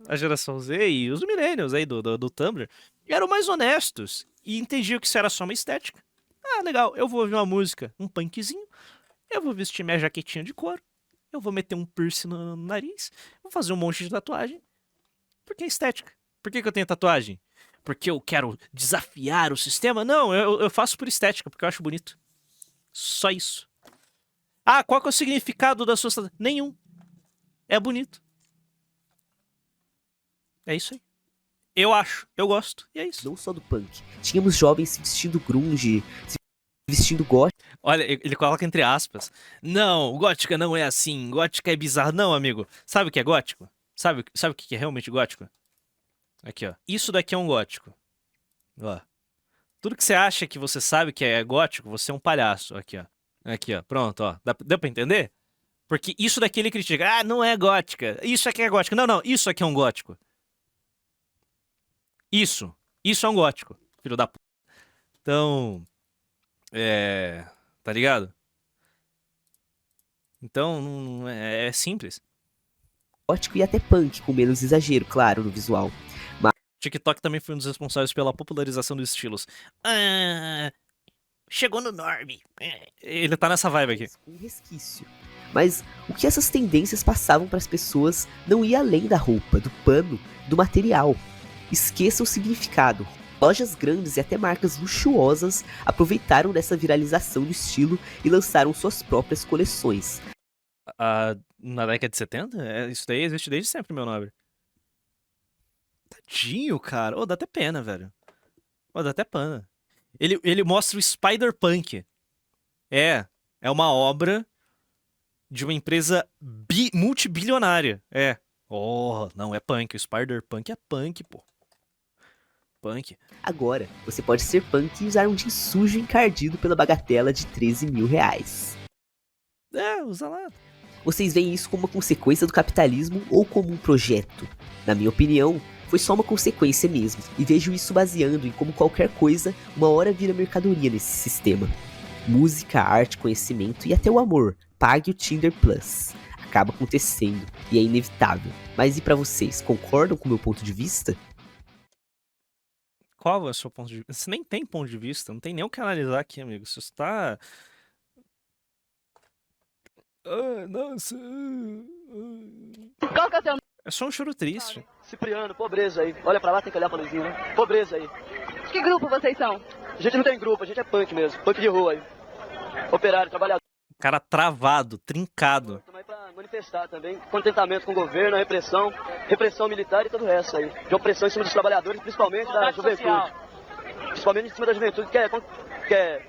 a geração Z e os millennials aí do Tumblr eram mais honestos e entendiam que isso era só uma estética. Ah, legal, eu vou ouvir uma música, um punkzinho, eu vou vestir minha jaquetinha de couro, eu vou meter um piercing no nariz, vou fazer um monte de tatuagem. Porque é estética. Por que eu tenho tatuagem? Porque eu quero desafiar o sistema? Não, eu faço por estética, porque eu acho bonito. Só isso. Ah, qual que é o significado da sua tatuagem? Nenhum. É bonito. É isso aí. Eu acho, eu gosto, e é isso. Não só do punk. Tínhamos jovens se vestindo grunge, se vestindo gótico. Olha, ele coloca entre aspas. Não, gótica não é assim, gótica é bizarro. Não, amigo. Sabe o que é gótico? Sabe o que é realmente gótico? Aqui, ó. Isso daqui é um gótico. Ó. Tudo que você acha que você sabe que é gótico, você é um palhaço. Aqui, ó. Aqui, ó. Pronto, ó. Deu pra entender? Porque isso daqui ele critica. Ah, não é gótica. Isso aqui é gótico. Não, não. Isso aqui é um gótico. Isso. Isso é um gótico. Filho da p... Então... Tá ligado? Então, é simples. Gótico e até punk, com menos exagero, claro, no visual. TikTok também foi um dos responsáveis pela popularização dos estilos. Ah, chegou no norme. Ele tá nessa vibe aqui. Um resquício. Mas o que essas tendências passavam para as pessoas não ia além da roupa, do pano, do material. Esqueça o significado. Lojas grandes e até marcas luxuosas aproveitaram dessa viralização do estilo e lançaram suas próprias coleções. Na década de 70? Isso daí existe desde sempre, meu nobre. Tadinho, cara. Dá até pena, velho. Dá até pena. Ele mostra o Spider-Punk. É uma obra de uma empresa multibilionária. Não é punk. O Spider-Punk é punk, pô. Punk. Agora, você pode ser punk e usar um jeans sujo encardido pela bagatela de R$13 mil. Usa lá. Vocês veem isso como uma consequência do capitalismo ou como um projeto? Na minha opinião, foi só uma consequência mesmo, e vejo isso baseando em como qualquer coisa uma hora vira mercadoria nesse sistema. Música, arte, conhecimento e até o amor, pague o Tinder Plus. Acaba acontecendo, e é inevitável. Mas e pra vocês, concordam com o meu ponto de vista? Qual é o seu ponto de vista? Você nem tem ponto de vista, não tem nem o que analisar aqui, amigo. Você está... nossa... Qual que é o seu nome? É só um choro triste. Cipriano, pobreza aí. Olha pra lá, tem que olhar pra luzinha, né? Pobreza aí. Que grupo vocês são? A gente não tem grupo, a gente é punk mesmo. Punk de rua aí. Operário, trabalhador. Cara travado, trincado. Estamos aí pra manifestar também. Contentamento com o governo, a repressão militar e todo o resto aí. De opressão em cima dos trabalhadores, principalmente da juventude. Principalmente em cima da juventude que quer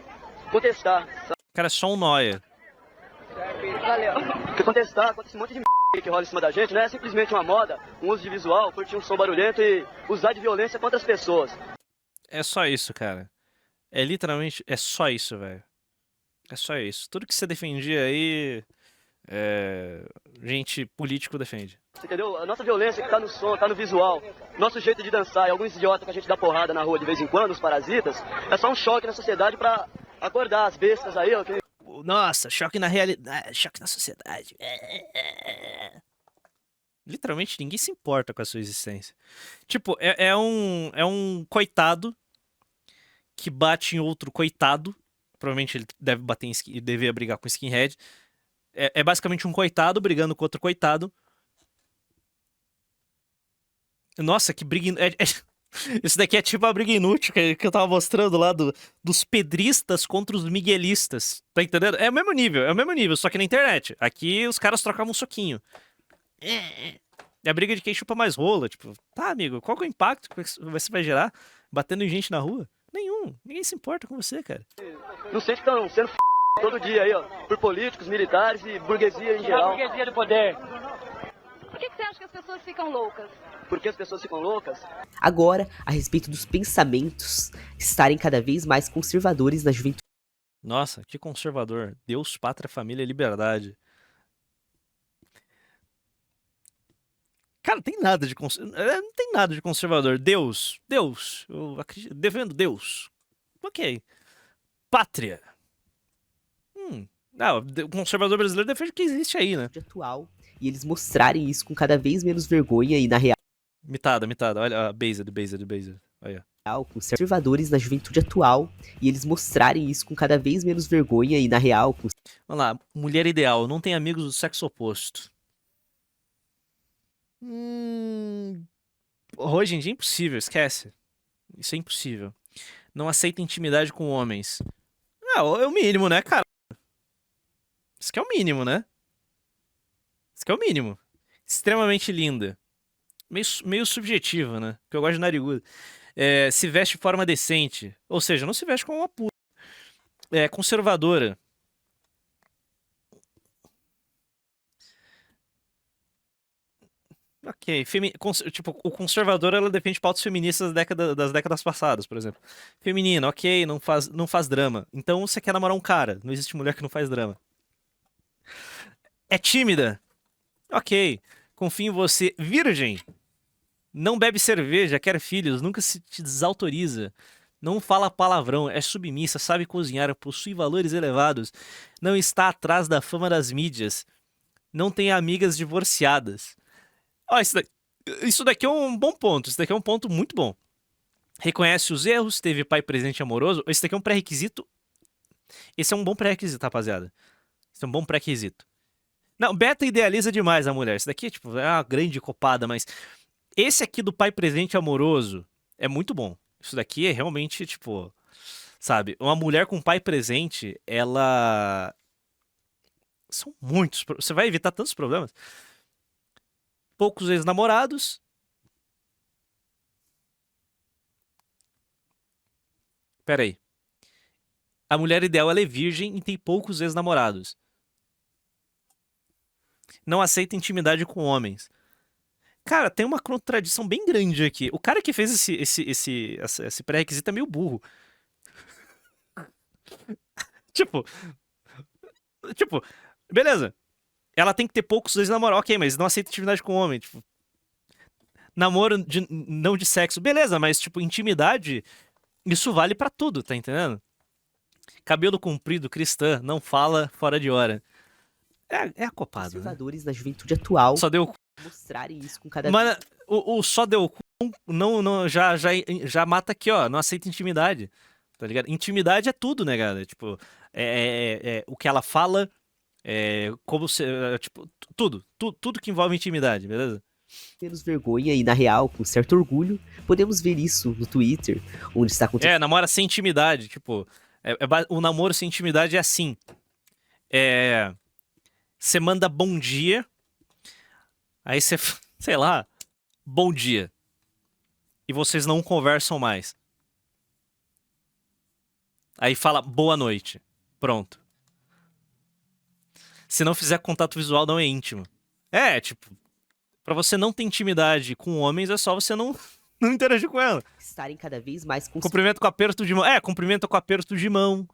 contestar. Sabe? Cara, é só um nóia. Valeu. Quer contestar contra esse monte de que rola em cima da gente, não é simplesmente uma moda, um uso de visual, curtir um som barulhento e usar de violência contra as pessoas. É só isso, cara. É literalmente, é só isso, velho. É só isso. Tudo que você defendia aí, gente político defende. Entendeu? A nossa violência que tá no som, tá no visual, nosso jeito de dançar e alguns idiotas que a gente dá porrada na rua de vez em quando, os parasitas, é só um choque na sociedade pra acordar as bestas aí, ó. Nossa, choque na realidade, choque na sociedade. Literalmente ninguém se importa com a sua existência. Tipo, é um coitado que bate em outro coitado. Provavelmente ele deve bater em devia brigar com skinhead. É basicamente um coitado brigando com outro coitado. Nossa, que briga... Esse daqui é tipo a briga inútil que eu tava mostrando lá dos pedristas contra os miguelistas. Tá entendendo? É o mesmo nível, só que na internet. Aqui os caras trocavam um soquinho. É a briga de quem chupa mais rola. Tipo, tá, amigo, qual que é o impacto que você vai gerar? batendo em gente na rua? Nenhum. Ninguém se importa com você, cara. Não sei se estão sendo todo dia aí, ó, por políticos, militares e burguesia em geral. A burguesia do poder. Por que você acha que as pessoas ficam loucas? Por que as pessoas ficam loucas? Agora, a respeito dos pensamentos estarem cada vez mais conservadores na juventude. Nossa, que conservador. Deus, pátria, família e liberdade. Cara, não tem nada de não tem nada de conservador. Deus, eu acredito, devendo Deus. Ok. Pátria. Não, o conservador brasileiro defende o que existe aí, né? Atual, e eles mostrarem isso com cada vez menos vergonha e na real Mitada. Olha a Based. Olha. Conservadores na juventude atual, e eles mostrarem isso com cada vez menos vergonha e na real. Vamos lá, mulher ideal, não tem amigos do sexo oposto. Hoje em dia é impossível, esquece. Isso é impossível. Não aceita intimidade com homens. É o mínimo, né, cara? Isso que é o mínimo, né? Isso que é o mínimo. Extremamente linda. Meio subjetivo, né? Porque eu gosto de nariguda. Se veste de forma decente. Ou seja, não se veste como uma puta. Conservadora. Ok. Tipo, o conservador, ela defende pautas feministas das décadas passadas, por exemplo. Feminina, ok, não faz drama. Então você quer namorar um cara. Não existe mulher que não faz drama. É tímida. Ok. Confia em você. Virgem. Não bebe cerveja, quer filhos, nunca se te desautoriza. Não fala palavrão, é submissa, sabe cozinhar, possui valores elevados. Não está atrás da fama das mídias. Não tem amigas divorciadas. Ó, isso daqui é um bom ponto. Isso daqui é um ponto muito bom. Reconhece os erros, teve pai presente amoroso. Esse daqui é um pré-requisito. Esse é um bom pré-requisito, rapaziada. Esse é um bom pré-requisito. Não, beta idealiza demais a mulher. Isso daqui é uma grande copada, mas... Esse aqui do pai presente amoroso é muito bom. Isso daqui é realmente, sabe? Uma mulher com pai presente, ela... São muitos... Você vai evitar tantos problemas. Poucos ex-namorados. Pera aí. A mulher ideal, ela é virgem e tem poucos ex-namorados. Não aceita intimidade com homens. Cara, tem uma contradição bem grande aqui. O cara que fez esse pré-requisito é meio burro. Tipo, beleza. Ela tem que ter poucos ex-namorados. Ok, mas não aceita intimidade com homem. Tipo, namoro não de sexo. Beleza, mas, intimidade, isso vale pra tudo, tá entendendo? Cabelo comprido, cristã, não fala fora de hora. É acopado, Conservadores na juventude atual. Só deu Mostrarem isso com cada Mano, o só deu cu não, já mata aqui, ó. Não aceita intimidade. Tá ligado? Intimidade é tudo, né, galera? Tipo, o que ela fala, como se. Tudo que envolve intimidade, beleza? menos vergonha e, na real, com certo orgulho, podemos ver isso no Twitter, onde está acontecendo. Namora sem intimidade. Tipo, o namoro sem intimidade é assim. Você manda bom dia. Aí você, sei lá, bom dia. E vocês não conversam mais. Aí fala boa noite. Pronto. Se não fizer contato visual, não é íntimo. Pra você não ter intimidade com homens, é só você não interagir com ela. Estarem cada vez mais Cumprimento com aperto de mão. Cumprimento com aperto de mão.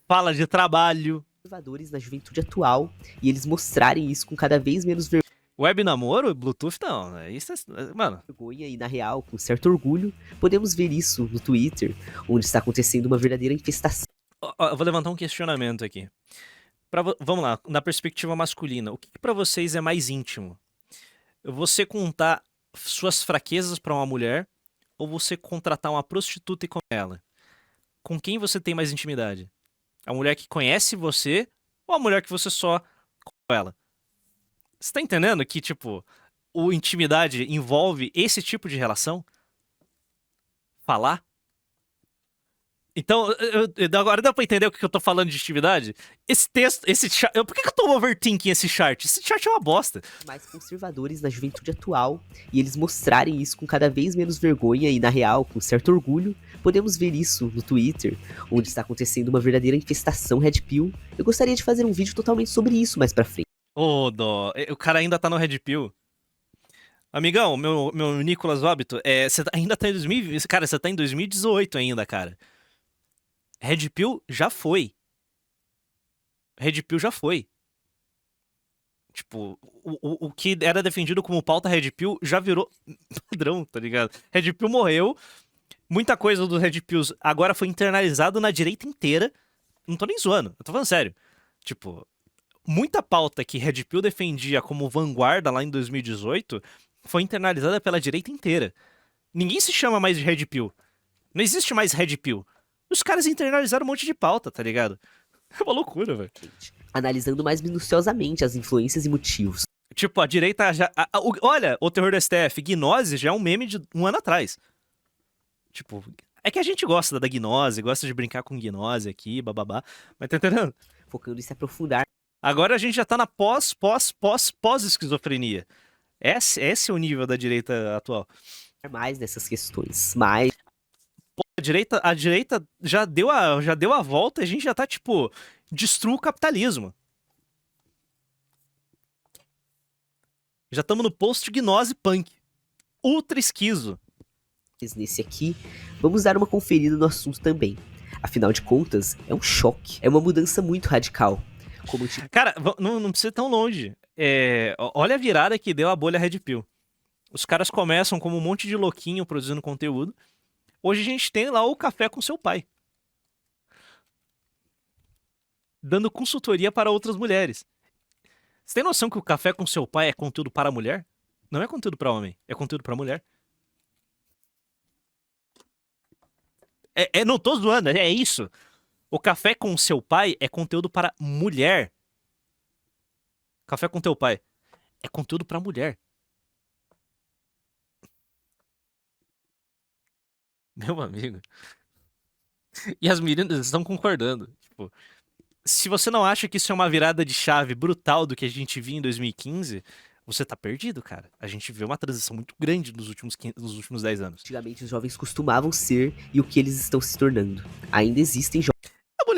Fala de trabalho. Conservadores na juventude atual, e eles mostrarem isso com cada vez menos Web namoro, Bluetooth não. Isso mano. vergonha e, na real, com certo orgulho, podemos ver isso no Twitter, onde está acontecendo uma verdadeira infestação. Eu vou levantar um questionamento aqui. Vamos lá, na perspectiva masculina, o que pra vocês é mais íntimo? Você contar suas fraquezas pra uma mulher ou você contratar uma prostituta e comer ela? Com quem você tem mais intimidade? A mulher que conhece você ou a mulher que você só com ela? Você tá entendendo que, o intimidade envolve esse tipo de relação? Falar? Então, agora dá pra entender o que eu tô falando de atividade? Esse texto, esse chart... Por que eu tô overthinking esse chart? Esse chart é uma bosta. Mais conservadores na juventude atual, e eles mostrarem isso com cada vez menos vergonha e, na real, com certo orgulho. Podemos ver isso no Twitter, onde está acontecendo uma verdadeira infestação Red Pill. Eu gostaria de fazer um vídeo totalmente sobre isso mais pra frente. Ô, dó. O cara ainda tá no Red Pill. Amigão, meu Nicolas Óbito, você ainda tá em 2020. Cara, você tá em 2018 ainda, cara. Red Pill já foi. Red Pill já foi. Tipo, o que era defendido como pauta Red Pill já virou padrão, tá ligado? Red Pill morreu. Muita coisa do Red Pills agora foi internalizado na direita inteira. Não tô nem zoando, eu tô falando sério. Tipo, muita pauta que Red Pill defendia como vanguarda lá em 2018 foi internalizada pela direita inteira. Ninguém se chama mais de Red Pill. Não existe mais Red Pill. Os caras internalizaram um monte de pauta, tá ligado? É uma loucura, velho. Analisando mais minuciosamente as influências e motivos. Tipo, a direita já... olha, o terror do STF, gnose já é um meme de um ano atrás. Tipo, é que a gente gosta da gnose, gosta de brincar com gnose aqui, bababá. Mas tá entendendo? Focando em se aprofundar. Agora a gente já tá na pós-esquizofrenia. Esse é o nível da direita atual. Mais nessas questões, mas A direita já deu a volta e a gente já tá, tipo, destrua o capitalismo. Já estamos no post-gnose punk. Ultra esquizo. nesse aqui, vamos dar uma conferida no assunto também. Afinal de contas, é um choque, é uma mudança muito radical. Cara, não precisa ir tão longe. Olha a virada que deu a bolha Red Pill. Os caras começam como um monte de louquinho produzindo conteúdo. Hoje a gente tem lá o Café com Seu Pai. Dando consultoria para outras mulheres. Você tem noção que o Café com Seu Pai é conteúdo para mulher? Não é conteúdo para homem, é conteúdo para mulher. Não tô zoando, é isso. O Café com Seu Pai é conteúdo para mulher. Café com Teu Pai é conteúdo para mulher. Meu amigo. E as meninas estão concordando. Tipo, se você não acha que isso é uma virada de chave brutal do que a gente viu em 2015, você tá perdido, cara. A gente vê uma transição muito grande nos últimos 10 anos. Antigamente os jovens costumavam ser e o que eles estão se tornando. Ainda existem jovens.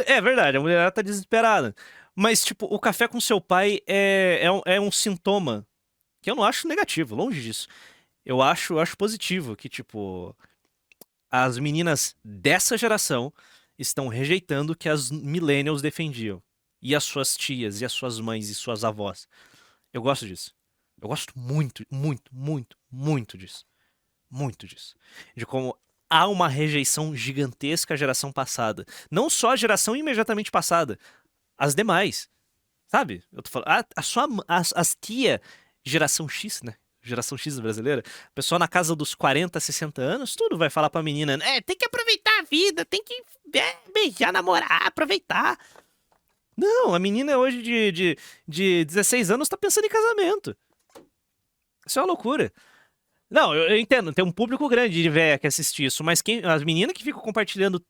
É verdade, a mulher tá desesperada. Mas, tipo, o Café com Seu Pai é um sintoma que eu não acho negativo, longe disso. Eu acho positivo que, tipo, as meninas dessa geração estão rejeitando o que as millennials defendiam. E as suas tias, e as suas mães, e suas avós. Eu gosto disso. Eu gosto muito, muito, muito, muito disso. Muito disso. De como há uma rejeição gigantesca à geração passada. Não só a geração imediatamente passada. As demais. Sabe? Eu tô falando. As tia geração X, né? Geração X brasileira. Pessoa na casa dos 40, 60 anos, tudo vai falar pra menina. Tem que aproveitar a vida, tem que beijar, namorar, aproveitar. Não, a menina hoje de 16 anos tá pensando em casamento. Isso é uma loucura. Não, eu entendo, tem um público grande de véia que assiste isso, mas as meninas que ficam compartilhando...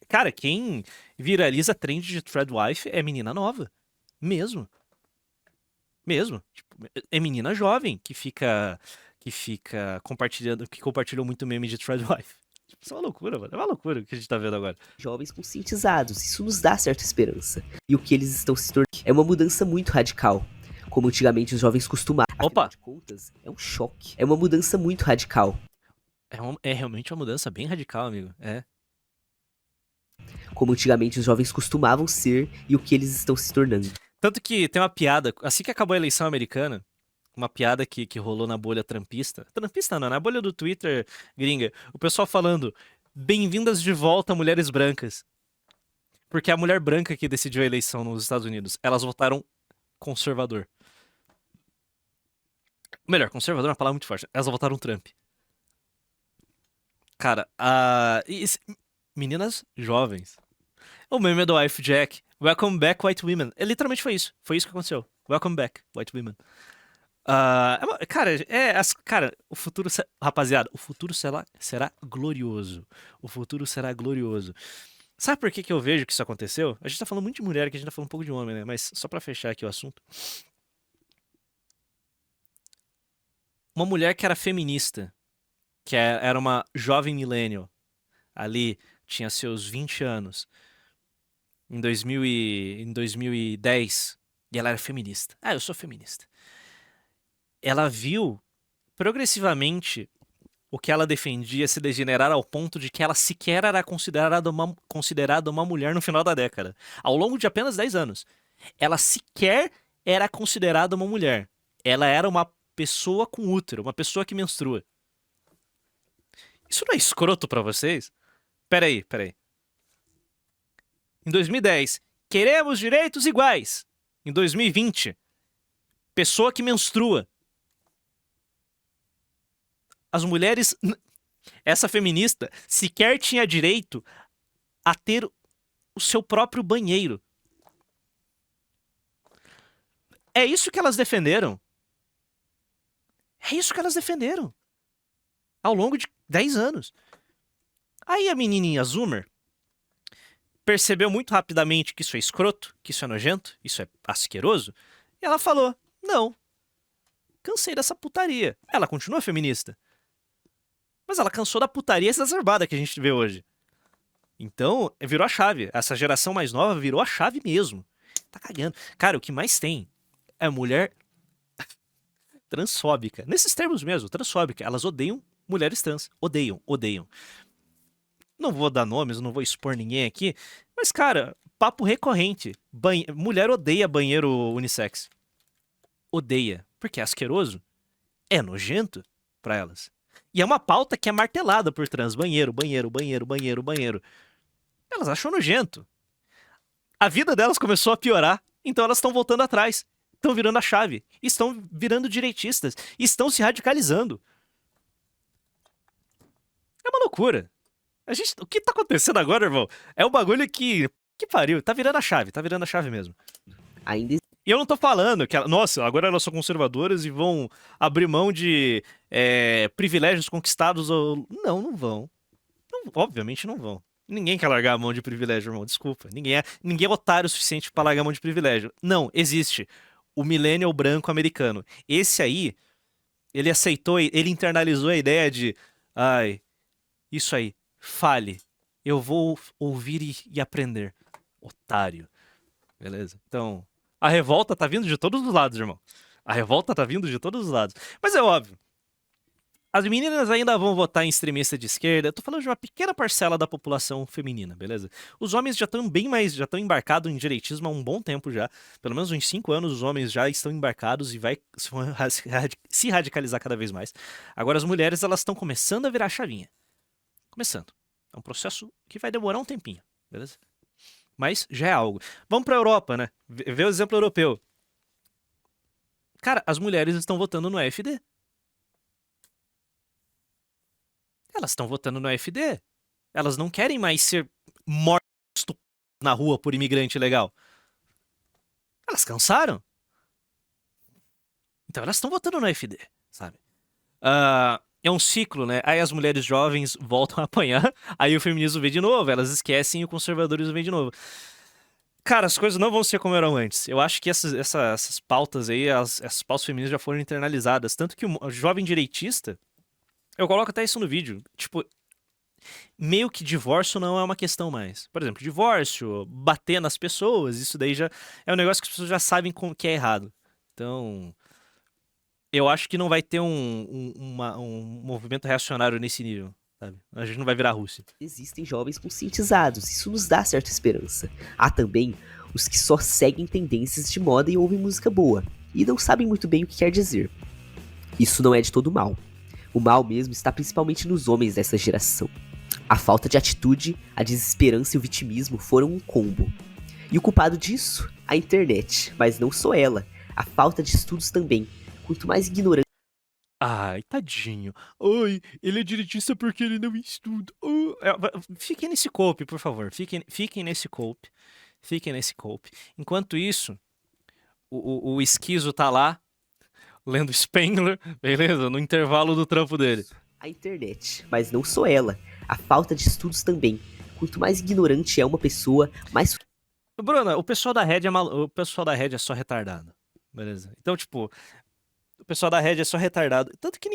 cara, quem viraliza trend de Threadwife é menina nova. Mesmo. Tipo, é menina jovem que fica compartilhando, que compartilhou muito meme de Threadwife. Isso é uma loucura, mano. É uma loucura o que a gente tá vendo agora. Jovens conscientizados, isso nos dá certa esperança. E o que eles estão se tornando é uma mudança muito radical. Como antigamente os jovens costumavam. Opa! Afinal de contas, é um choque. É uma mudança muito radical. É realmente uma mudança bem radical, amigo. Como antigamente os jovens costumavam ser e o que eles estão se tornando. Tanto que tem uma piada, assim que acabou a eleição americana, uma piada que rolou na bolha trumpista. Trumpista não, na bolha do Twitter gringa. O pessoal falando, bem-vindas de volta, mulheres brancas. Porque a mulher branca que decidiu a eleição nos Estados Unidos, elas votaram conservador. Melhor, conservador é uma palavra muito forte. Elas votaram Trump. Cara, meninas jovens. O meme do Wife Jack. Welcome back, white women. Literalmente foi isso. Foi isso que aconteceu. Welcome back, white women. Cara, o futuro, rapaziada, o futuro será glorioso. O futuro será glorioso. Sabe por que eu vejo que isso aconteceu? A gente tá falando muito de mulher, aqui a gente tá falando um pouco de homem, né? Mas só pra fechar aqui o assunto. Uma mulher que era feminista, que era uma jovem millennial, ali tinha seus 20 anos, em 2010, e ela era feminista. Eu sou feminista. Ela viu progressivamente o que ela defendia se degenerar ao ponto de que ela sequer era considerada uma mulher no final da década. Ao longo de apenas 10 anos. Ela sequer era considerada uma mulher. Ela era uma pessoa com útero, uma pessoa que menstrua. Isso não é escroto pra vocês? Peraí. Em 2010, queremos direitos iguais. Em 2020, pessoa que menstrua. As mulheres, essa feminista, sequer tinha direito a ter o seu próprio banheiro. É isso que elas defenderam. É isso que elas defenderam. Ao longo de 10 anos. Aí a menininha Zoomer percebeu muito rapidamente que isso é escroto, que isso é nojento, isso é asqueroso. E ela falou, não, cansei dessa putaria. Ela continua feminista. Mas ela cansou da putaria exacerbada que a gente vê hoje. Então, virou a chave. Essa geração mais nova virou a chave mesmo. Tá cagando. Cara, o que mais tem é mulher transfóbica. Nesses termos mesmo, transfóbica. Elas odeiam mulheres trans. Odeiam. Não vou dar nomes, não vou expor ninguém aqui. Mas, cara, papo recorrente. Mulher odeia banheiro unissex. Odeia. Porque é asqueroso. É nojento pra elas. E é uma pauta que é martelada por trans. Banheiro. Elas acham nojento. A vida delas começou a piorar. Então elas estão voltando atrás. Estão virando a chave. Estão virando direitistas. Estão se radicalizando. É uma loucura. O que tá acontecendo agora, irmão? É um bagulho que pariu. Tá virando a chave mesmo. E eu não tô falando que, nossa, agora elas são conservadoras e vão abrir mão de privilégios conquistados. Não vão. Obviamente não vão. Ninguém quer largar a mão de privilégio, irmão. Desculpa. Ninguém é otário o suficiente pra largar a mão de privilégio. Não, existe. O millennial branco americano. Esse aí, ele aceitou, ele internalizou a ideia de isso aí, fale. Eu vou ouvir e aprender. Otário. Beleza? Então, a revolta tá vindo de todos os lados, irmão. A revolta tá vindo de todos os lados. Mas é óbvio. As meninas ainda vão votar em extremista de esquerda. Eu tô falando de uma pequena parcela da população feminina, beleza? Os homens já estão já estão embarcados em direitismo há um bom tempo já. Pelo menos uns 5 anos os homens já estão embarcados e vai se radicalizar cada vez mais. Agora as mulheres, elas estão começando a virar a chavinha. Começando. É um processo que vai demorar um tempinho, beleza? Mas já é algo. Vamos pra Europa, né? Vê o exemplo europeu. Cara, as mulheres estão votando no AfD. Elas estão votando no AfD. Elas não querem mais ser mortas na rua por imigrante ilegal. Elas cansaram. Então elas estão votando no AfD, sabe? É um ciclo, né? Aí as mulheres jovens voltam a apanhar, aí o feminismo vem de novo, elas esquecem e o conservadorismo vem de novo. Cara, as coisas não vão ser como eram antes. Eu acho que essas pautas aí, essas pautas feministas já foram internalizadas. Tanto que o jovem direitista, eu coloco até isso no vídeo, tipo, meio que divórcio não é uma questão mais. Por exemplo, divórcio, bater nas pessoas, isso daí já é um negócio que as pessoas já sabem que é errado. Então, eu acho que não vai ter um movimento reacionário nesse nível, sabe? A gente não vai virar a Rússia. Existem jovens conscientizados, isso nos dá certa esperança. Há também os que só seguem tendências de moda e ouvem música boa, e não sabem muito bem o que quer dizer. Isso não é de todo mal. O mal mesmo está principalmente nos homens dessa geração. A falta de atitude, a desesperança e o vitimismo foram um combo. E o culpado disso? A internet, mas não só ela, a falta de estudos também. Quanto mais ignorante... Ai, tadinho. Ai, ele é direitista porque ele não estuda. Fiquem nesse cope, por favor. Fiquem nesse cope. Fiquem nesse cope. Enquanto isso, o esquizo tá lá. lendo Spengler, beleza? No intervalo do trampo dele. A internet, mas não só ela. A falta de estudos também. Quanto mais ignorante é uma pessoa, mais... Bruna, o pessoal da Red o pessoal da Red é só retardado. Beleza? Então, tipo, o pessoal da Red é só retardado. Tanto que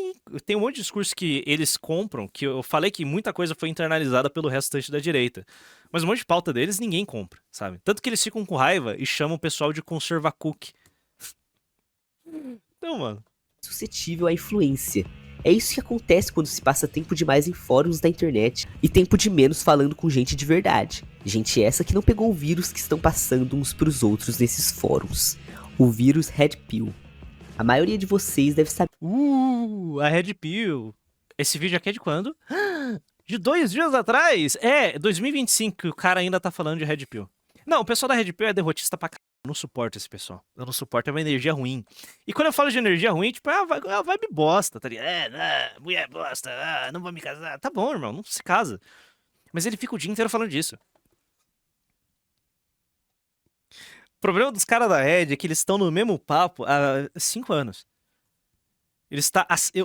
tem um monte de discurso que eles compram, que eu falei que muita coisa foi internalizada pelo restante da direita. Mas um monte de pauta deles ninguém compra, sabe? Tanto que eles ficam com raiva e chamam o pessoal de conservacuque. Então, mano. Suscetível à influência. É isso que acontece quando se passa tempo demais em fóruns da internet e tempo de menos falando com gente de verdade. Gente essa que não pegou o vírus que estão passando uns pros outros nesses fóruns. O vírus Red Pill. A maioria de vocês deve saber. A Red Pill. Esse vídeo aqui é de quando? De 2 dias atrás? É, 2025 que o cara ainda tá falando de Red Pill. Não, o pessoal da Red Pill é derrotista pra caralho. Eu não suporto esse pessoal. Eu não suporto, é uma energia ruim. E quando eu falo de energia ruim, tipo, é uma vibe bosta, tá ligado? Mulher bosta, não vou me casar. Tá bom, irmão, não se casa. Mas ele fica o dia inteiro falando disso. O problema dos caras da Red é que eles estão no mesmo papo há 5 anos.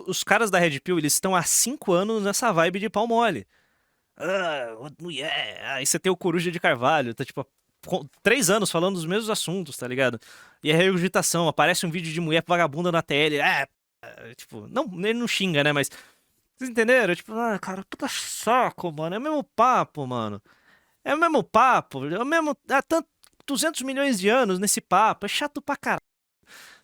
Os caras da Red Pill, eles estão há 5 anos nessa vibe de pau mole. Mulher. Aí você tem o Coruja de Carvalho, tá tipo 3 anos falando dos mesmos assuntos, tá ligado? E a regurgitação, aparece um vídeo de mulher vagabunda na TL. Tipo, não, ele não xinga, né? Mas vocês entenderam? Tipo, cara, puta saco, mano. É o mesmo papo, mano. É o mesmo papo. É o mesmo. Há 200 milhões de anos nesse papo. É chato pra caralho.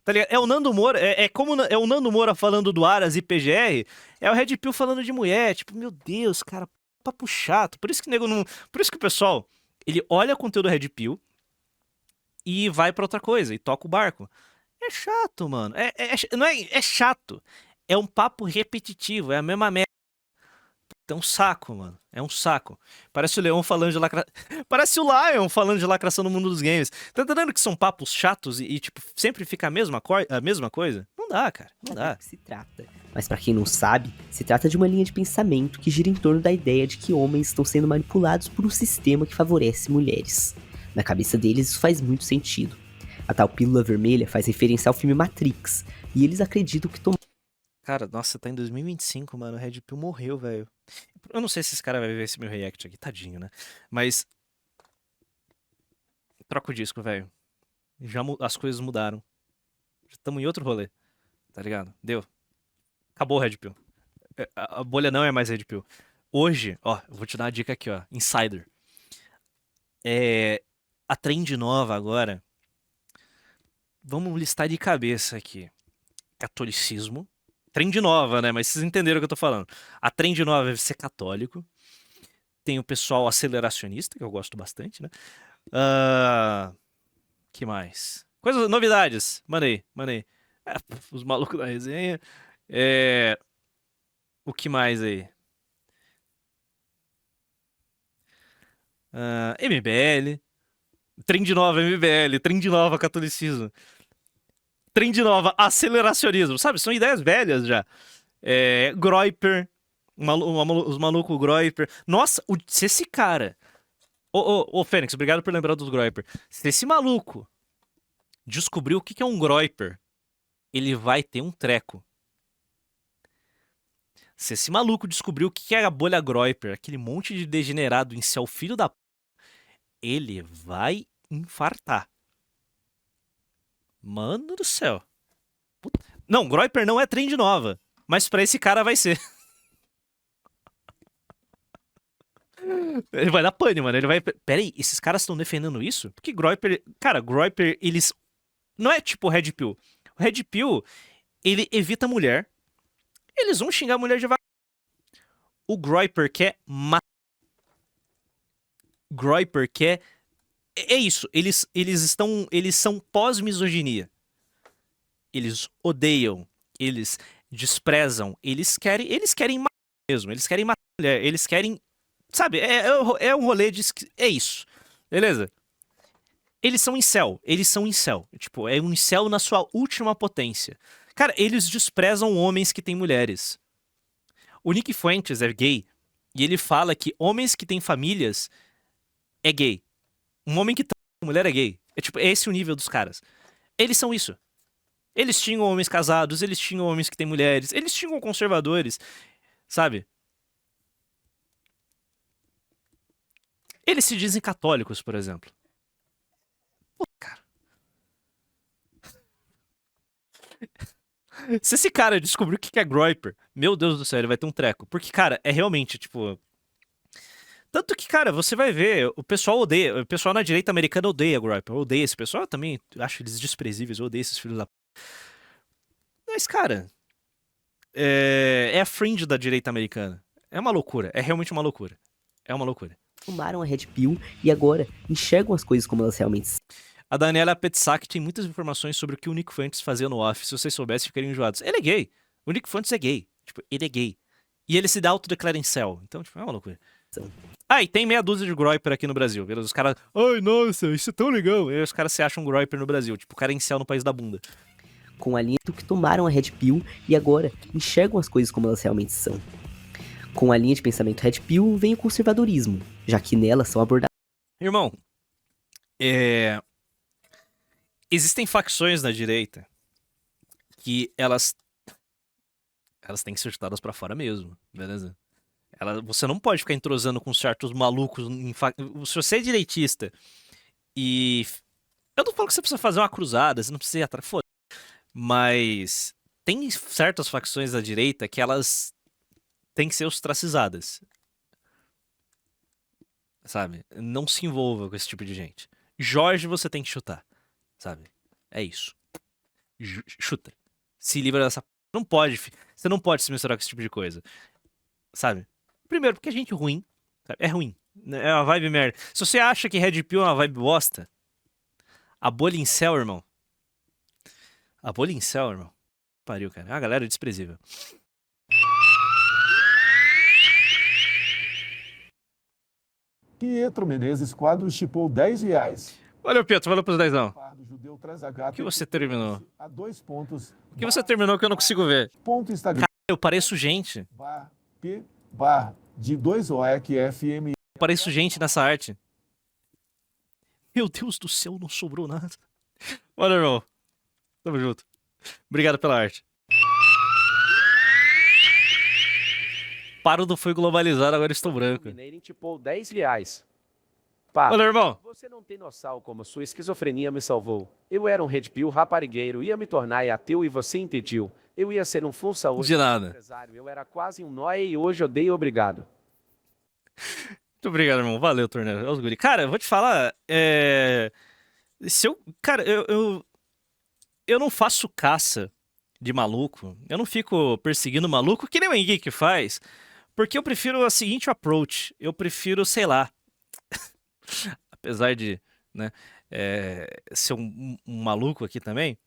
Tá ligado? É o Nando Moura. Como é o Nando Moura falando do Aras e PGR. É o Red Pill falando de mulher. Tipo, meu Deus, cara. Papo chato. Por isso que nego não. Por isso que o pessoal. Ele olha conteúdo Red Pill. E vai pra outra coisa. E toca o barco. É chato, mano. Não é chato. É um papo repetitivo. É a mesma merda. É um saco, mano. É um saco. Parece o Leon falando de lacração. Parece o Lion falando de lacração no mundo dos games. Tá entendendo que são papos chatos e tipo, sempre fica a mesma coisa? Não dá, cara. Não dá. Que se trata. Mas pra quem não sabe, se trata de uma linha de pensamento que gira em torno da ideia de que homens estão sendo manipulados por um sistema que favorece mulheres. Na cabeça deles isso faz muito sentido. A tal pílula vermelha faz referência ao filme Matrix. E eles acreditam que Cara, nossa, tá em 2025, mano. O Red Pill morreu, velho. Eu não sei se esse cara vai ver esse meu react aqui, tadinho, né? Mas. Troca o disco, velho. As coisas mudaram. Estamos em outro rolê. Tá ligado? Deu. Acabou o Red Pill. A bolha não é mais Red Pill. Hoje, ó, eu vou te dar uma dica aqui, ó. Insider. A trend nova agora. Vamos listar de cabeça aqui. Catolicismo. Trend nova, né? Mas vocês entenderam o que eu tô falando. A trend nova é ser católico. Tem o pessoal aceleracionista, que eu gosto bastante, né? Que mais? Novidades. Mandei. Os malucos da resenha. O que mais aí? MBL. Trend nova MBL. Trend nova catolicismo. Trend nova, aceleracionismo. Sabe, são ideias velhas já. Groyper. Os malucos Groyper. Nossa, se esse cara... Ô, Fênix, obrigado por lembrar dos Groyper. Se esse maluco descobrir o que é um Groyper, ele vai ter um treco. Se esse maluco descobrir o que é a bolha Groyper, aquele monte de degenerado em céu filho da... ele vai infartar. Mano do céu. Não, Groyper não é trend nova. Mas pra esse cara vai ser. Ele vai dar pane, mano. Ele vai... Pera aí, esses caras estão defendendo isso? Porque Groyper... Cara, Groyper, eles... Não é tipo o Red Pill. O Red Pill, ele evita a mulher. Eles vão xingar a mulher de vaca. O Groyper quer matar. Groyper quer... É isso, eles são pós-misoginia. Eles odeiam, eles desprezam, eles querem matar mesmo, eles querem matar a mulher, eles querem, sabe, é um rolê de... É isso, beleza? Eles são incel, tipo, é um incel na sua última potência. Cara, eles desprezam homens que têm mulheres. O Nick Fuentes é gay, e ele fala que homens que têm famílias é gay. Um homem que tá com mulher é gay. É tipo, é esse o nível dos caras. Eles são isso. Eles tinham homens casados, eles tinham homens que têm mulheres, eles tinham conservadores, sabe? Eles se dizem católicos, por exemplo. Pô, cara. Se esse cara descobrir o que é Groyper, meu Deus do céu, ele vai ter um treco. Porque, cara, é realmente, tipo... Tanto que, cara, você vai ver, o pessoal odeia, o pessoal na direita americana odeia Groyper, odeia esse pessoal, eu também acho eles desprezíveis, eu odeio esses filhos da p... Mas, cara, é a fringe da direita americana. É uma loucura, é realmente uma loucura. É uma loucura. Tomaram a Red Pill e agora enxergam as coisas como elas realmente são. A Daniela Petsack tem muitas informações sobre o que o Nick Fuentes fazia no off. Se vocês soubessem, ficariam enjoados. Ele é gay. O Nick Fuentes é gay. Tipo, ele é gay. E ele se dá autodeclara incel. Então, tipo, é uma loucura. Ah, e tem meia dúzia de Groyper aqui no Brasil. Beleza? Os caras... Ai, nossa, isso é tão legal. E aí os caras se acham Groyper no Brasil. Tipo, o cara é incel no país da bunda. Com a linha que tomaram a Red Pill e agora enxergam as coisas como elas realmente são. Com a linha de pensamento Red Pill vem o conservadorismo, já que nela são abordadas... Irmão, existem facções na direita que elas têm que ser chutadas pra fora mesmo, beleza? Você não pode ficar entrosando com certos malucos. Se você é direitista e... Eu não falo que você precisa fazer uma cruzada, você não precisa ir atrás, foda. Mas tem certas facções da direita que elas têm que ser ostracizadas. Sabe? Não se envolva com esse tipo de gente. Jorge você tem que chutar. Sabe? É isso. Chuta. Se livra dessa... Não pode... Você não pode se misturar com esse tipo de coisa. Sabe? Primeiro, porque é gente ruim. Sabe? É ruim. É uma vibe merda. Se você acha que Red Pill é uma vibe bosta, a bolha incel, irmão. A bolha incel, irmão. Pariu, cara. É uma galera desprezível. Pietro Menezes Quadros chipou R$10. Valeu, Pietro. Valeu pros 10. O que você terminou? A 2 pontos. O que você terminou que eu não consigo ver? Ponto Instagram. Cara, eu pareço gente. De 2 OEC FM. Eu pareço gente nessa arte. Meu Deus do céu, não sobrou nada. Valeu, irmão. Tamo junto. Obrigado pela arte. Paro do Foi Globalizado, agora estou branco. Mineiro tipou R$10. Pá, valeu, irmão. Você não tem noção como sua esquizofrenia me salvou. Eu era um Red Pill raparigueiro, ia me tornar ateu e você impediu. Eu ia ser um full saúde. De nada. Empresário. Eu era quase um nóia e hoje odeio obrigado. Muito obrigado, irmão. Valeu, Torneiro. Cara, eu vou te falar. Cara, eu não faço caça de maluco. Eu não fico perseguindo maluco que nem o Henrique faz. Porque eu prefiro a seguinte approach. Eu prefiro, sei lá. Apesar de, né, ser um maluco aqui também.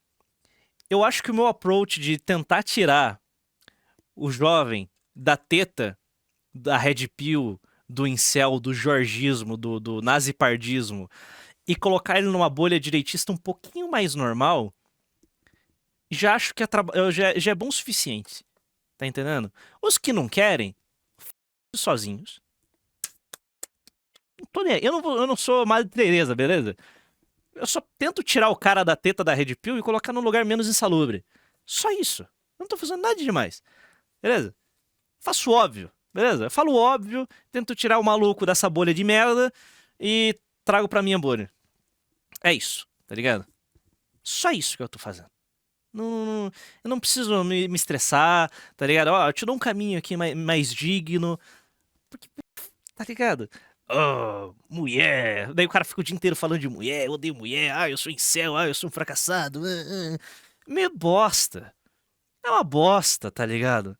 Eu acho que o meu approach de tentar tirar o jovem da teta, da Red Pill, do incel, do jorgismo, do nazipardismo, e colocar ele numa bolha direitista um pouquinho mais normal, já acho que já é bom o suficiente. Tá entendendo? Os que não querem, sozinhos. Eu não sou Madre Teresa, beleza? Eu só tento tirar o cara da teta da Red Pill e colocar num lugar menos insalubre. Só isso. Eu não tô fazendo nada demais. Beleza? Faço óbvio. Beleza? Eu falo óbvio, tento tirar o maluco dessa bolha de merda e trago pra minha bolha. É isso, tá ligado? Só isso que eu tô fazendo. Eu não preciso me estressar, tá ligado? Ó, eu te dou um caminho aqui mais digno. Porque, tá ligado? Oh, mulher. Daí o cara fica o dia inteiro falando de mulher, eu odeio mulher, eu sou incel, eu sou um fracassado. Meio bosta. É uma bosta, tá ligado?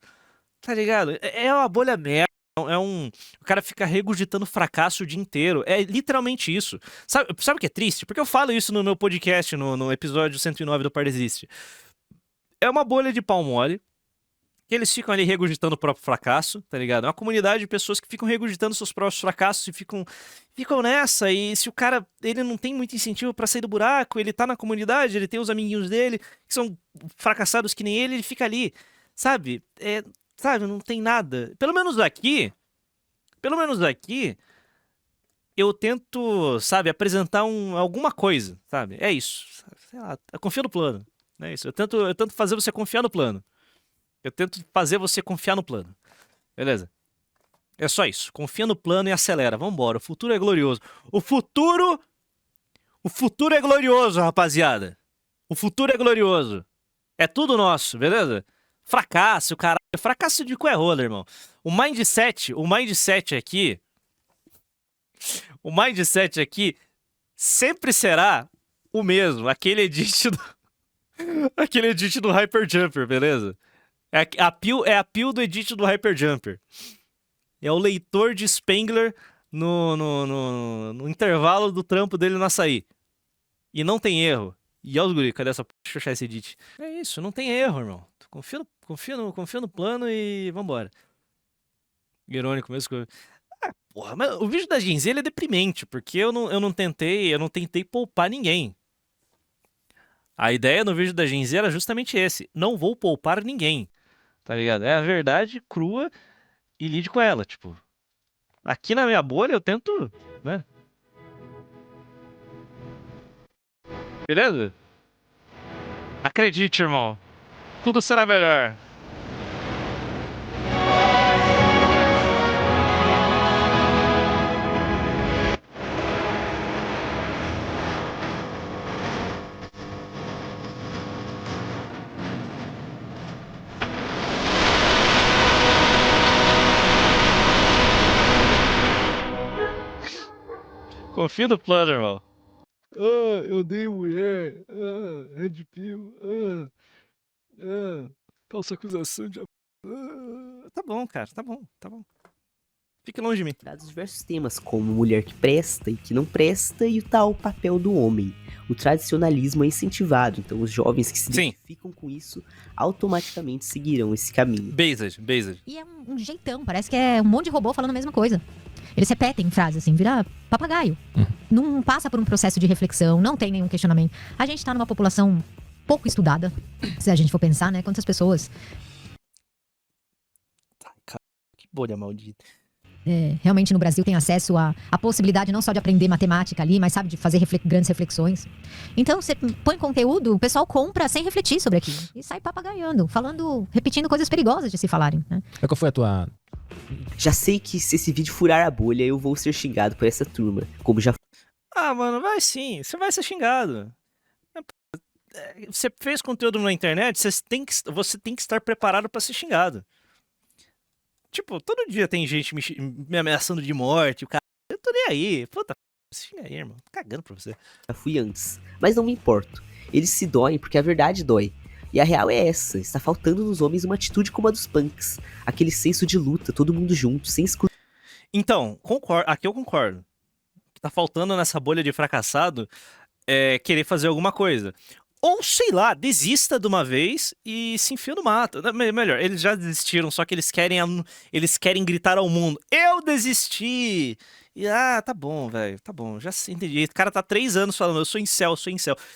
Tá ligado? É uma bolha merda. O cara fica regurgitando fracasso o dia inteiro. É literalmente isso. Sabe o que é triste? Porque eu falo isso no meu podcast, no episódio 109 do Pardesiste. É uma bolha de pau mole. Que eles ficam ali regurgitando o próprio fracasso, tá ligado? É uma comunidade de pessoas que ficam regurgitando seus próprios fracassos e ficam nessa. E se o cara, ele não tem muito incentivo pra sair do buraco, ele tá na comunidade, ele tem os amiguinhos dele, que são fracassados que nem ele fica ali, sabe? Sabe, não tem nada. Pelo menos aqui, eu tento, sabe, apresentar alguma coisa, sabe? É isso. Sei lá, eu confio no plano. É isso. Eu tento fazer você confiar no plano. Eu tento fazer você confiar no plano. Beleza? É só isso. Confia no plano e acelera. Vambora. O futuro é glorioso. O futuro é glorioso, rapaziada. O futuro é glorioso. É tudo nosso, beleza? Fracasso, caralho. Fracasso de qual é rola, irmão? O mindset aqui sempre será o mesmo. Aquele edit do Hyperjumper, beleza? É a peel do edit do Hyperjumper. É o leitor de Spengler no intervalo do trampo dele no açaí. E não tem erro. E olha os guri, cadê essa p... Deixa eu achar esse edit. É isso, não tem erro, irmão. Confia no plano e vambora. Irônico mesmo. Porra, mas o vídeo da Gen Z ele é deprimente, porque eu não tentei poupar ninguém. A ideia no vídeo da Gen Z era justamente esse. Não vou poupar ninguém. Tá ligado? É a verdade crua e lide com ela, tipo. Aqui na minha bolha eu tento, né? Beleza? Acredite, irmão. Tudo será melhor. Confia no plano, irmão. Ah, eu dei mulher. Ah, Red Pill. Falsa acusação de... tá bom, cara. Tá bom. Fique longe de mim. Dados diversos temas, como mulher que presta e que não presta e o tal papel do homem. O tradicionalismo é incentivado, então os jovens que se identificam com isso automaticamente seguirão esse caminho. Based. E é um jeitão, parece que é um monte de robô falando a mesma coisa. Eles repetem frases assim, vira papagaio. Não passa por um processo de reflexão, não tem nenhum questionamento. A gente tá numa população pouco estudada, se a gente for pensar, né? Quantas pessoas... Que bolha maldita. Realmente no Brasil tem acesso à possibilidade não só de aprender matemática ali, mas sabe, de fazer grandes reflexões. Então você põe conteúdo, o pessoal compra sem refletir sobre aquilo. E sai papagaiando, repetindo coisas perigosas de se falarem, né? Qual foi a tua... Já sei que se esse vídeo furar a bolha, eu vou ser xingado por essa turma, como já... Ah, mano, vai sim. Você vai ser xingado. Você fez conteúdo na internet, você tem que estar preparado pra ser xingado. Tipo, todo dia tem gente me ameaçando de morte, o cara... Eu tô nem aí. Puta, xinga aí, irmão. Tô cagando pra você. Já fui antes, mas não me importo. Eles se doem porque a verdade dói. E a real é essa, está faltando nos homens uma atitude como a dos punks. Aquele senso de luta, todo mundo junto, sem excluir. Então, aqui eu concordo. O que tá faltando nessa bolha de fracassado é querer fazer alguma coisa. Ou, sei lá, desista de uma vez e se enfia no mato. Melhor, eles já desistiram, só que eles querem gritar ao mundo. Eu desisti! E, tá bom, velho, tá bom, já entendi. O cara tá 3 anos falando, eu sou incel.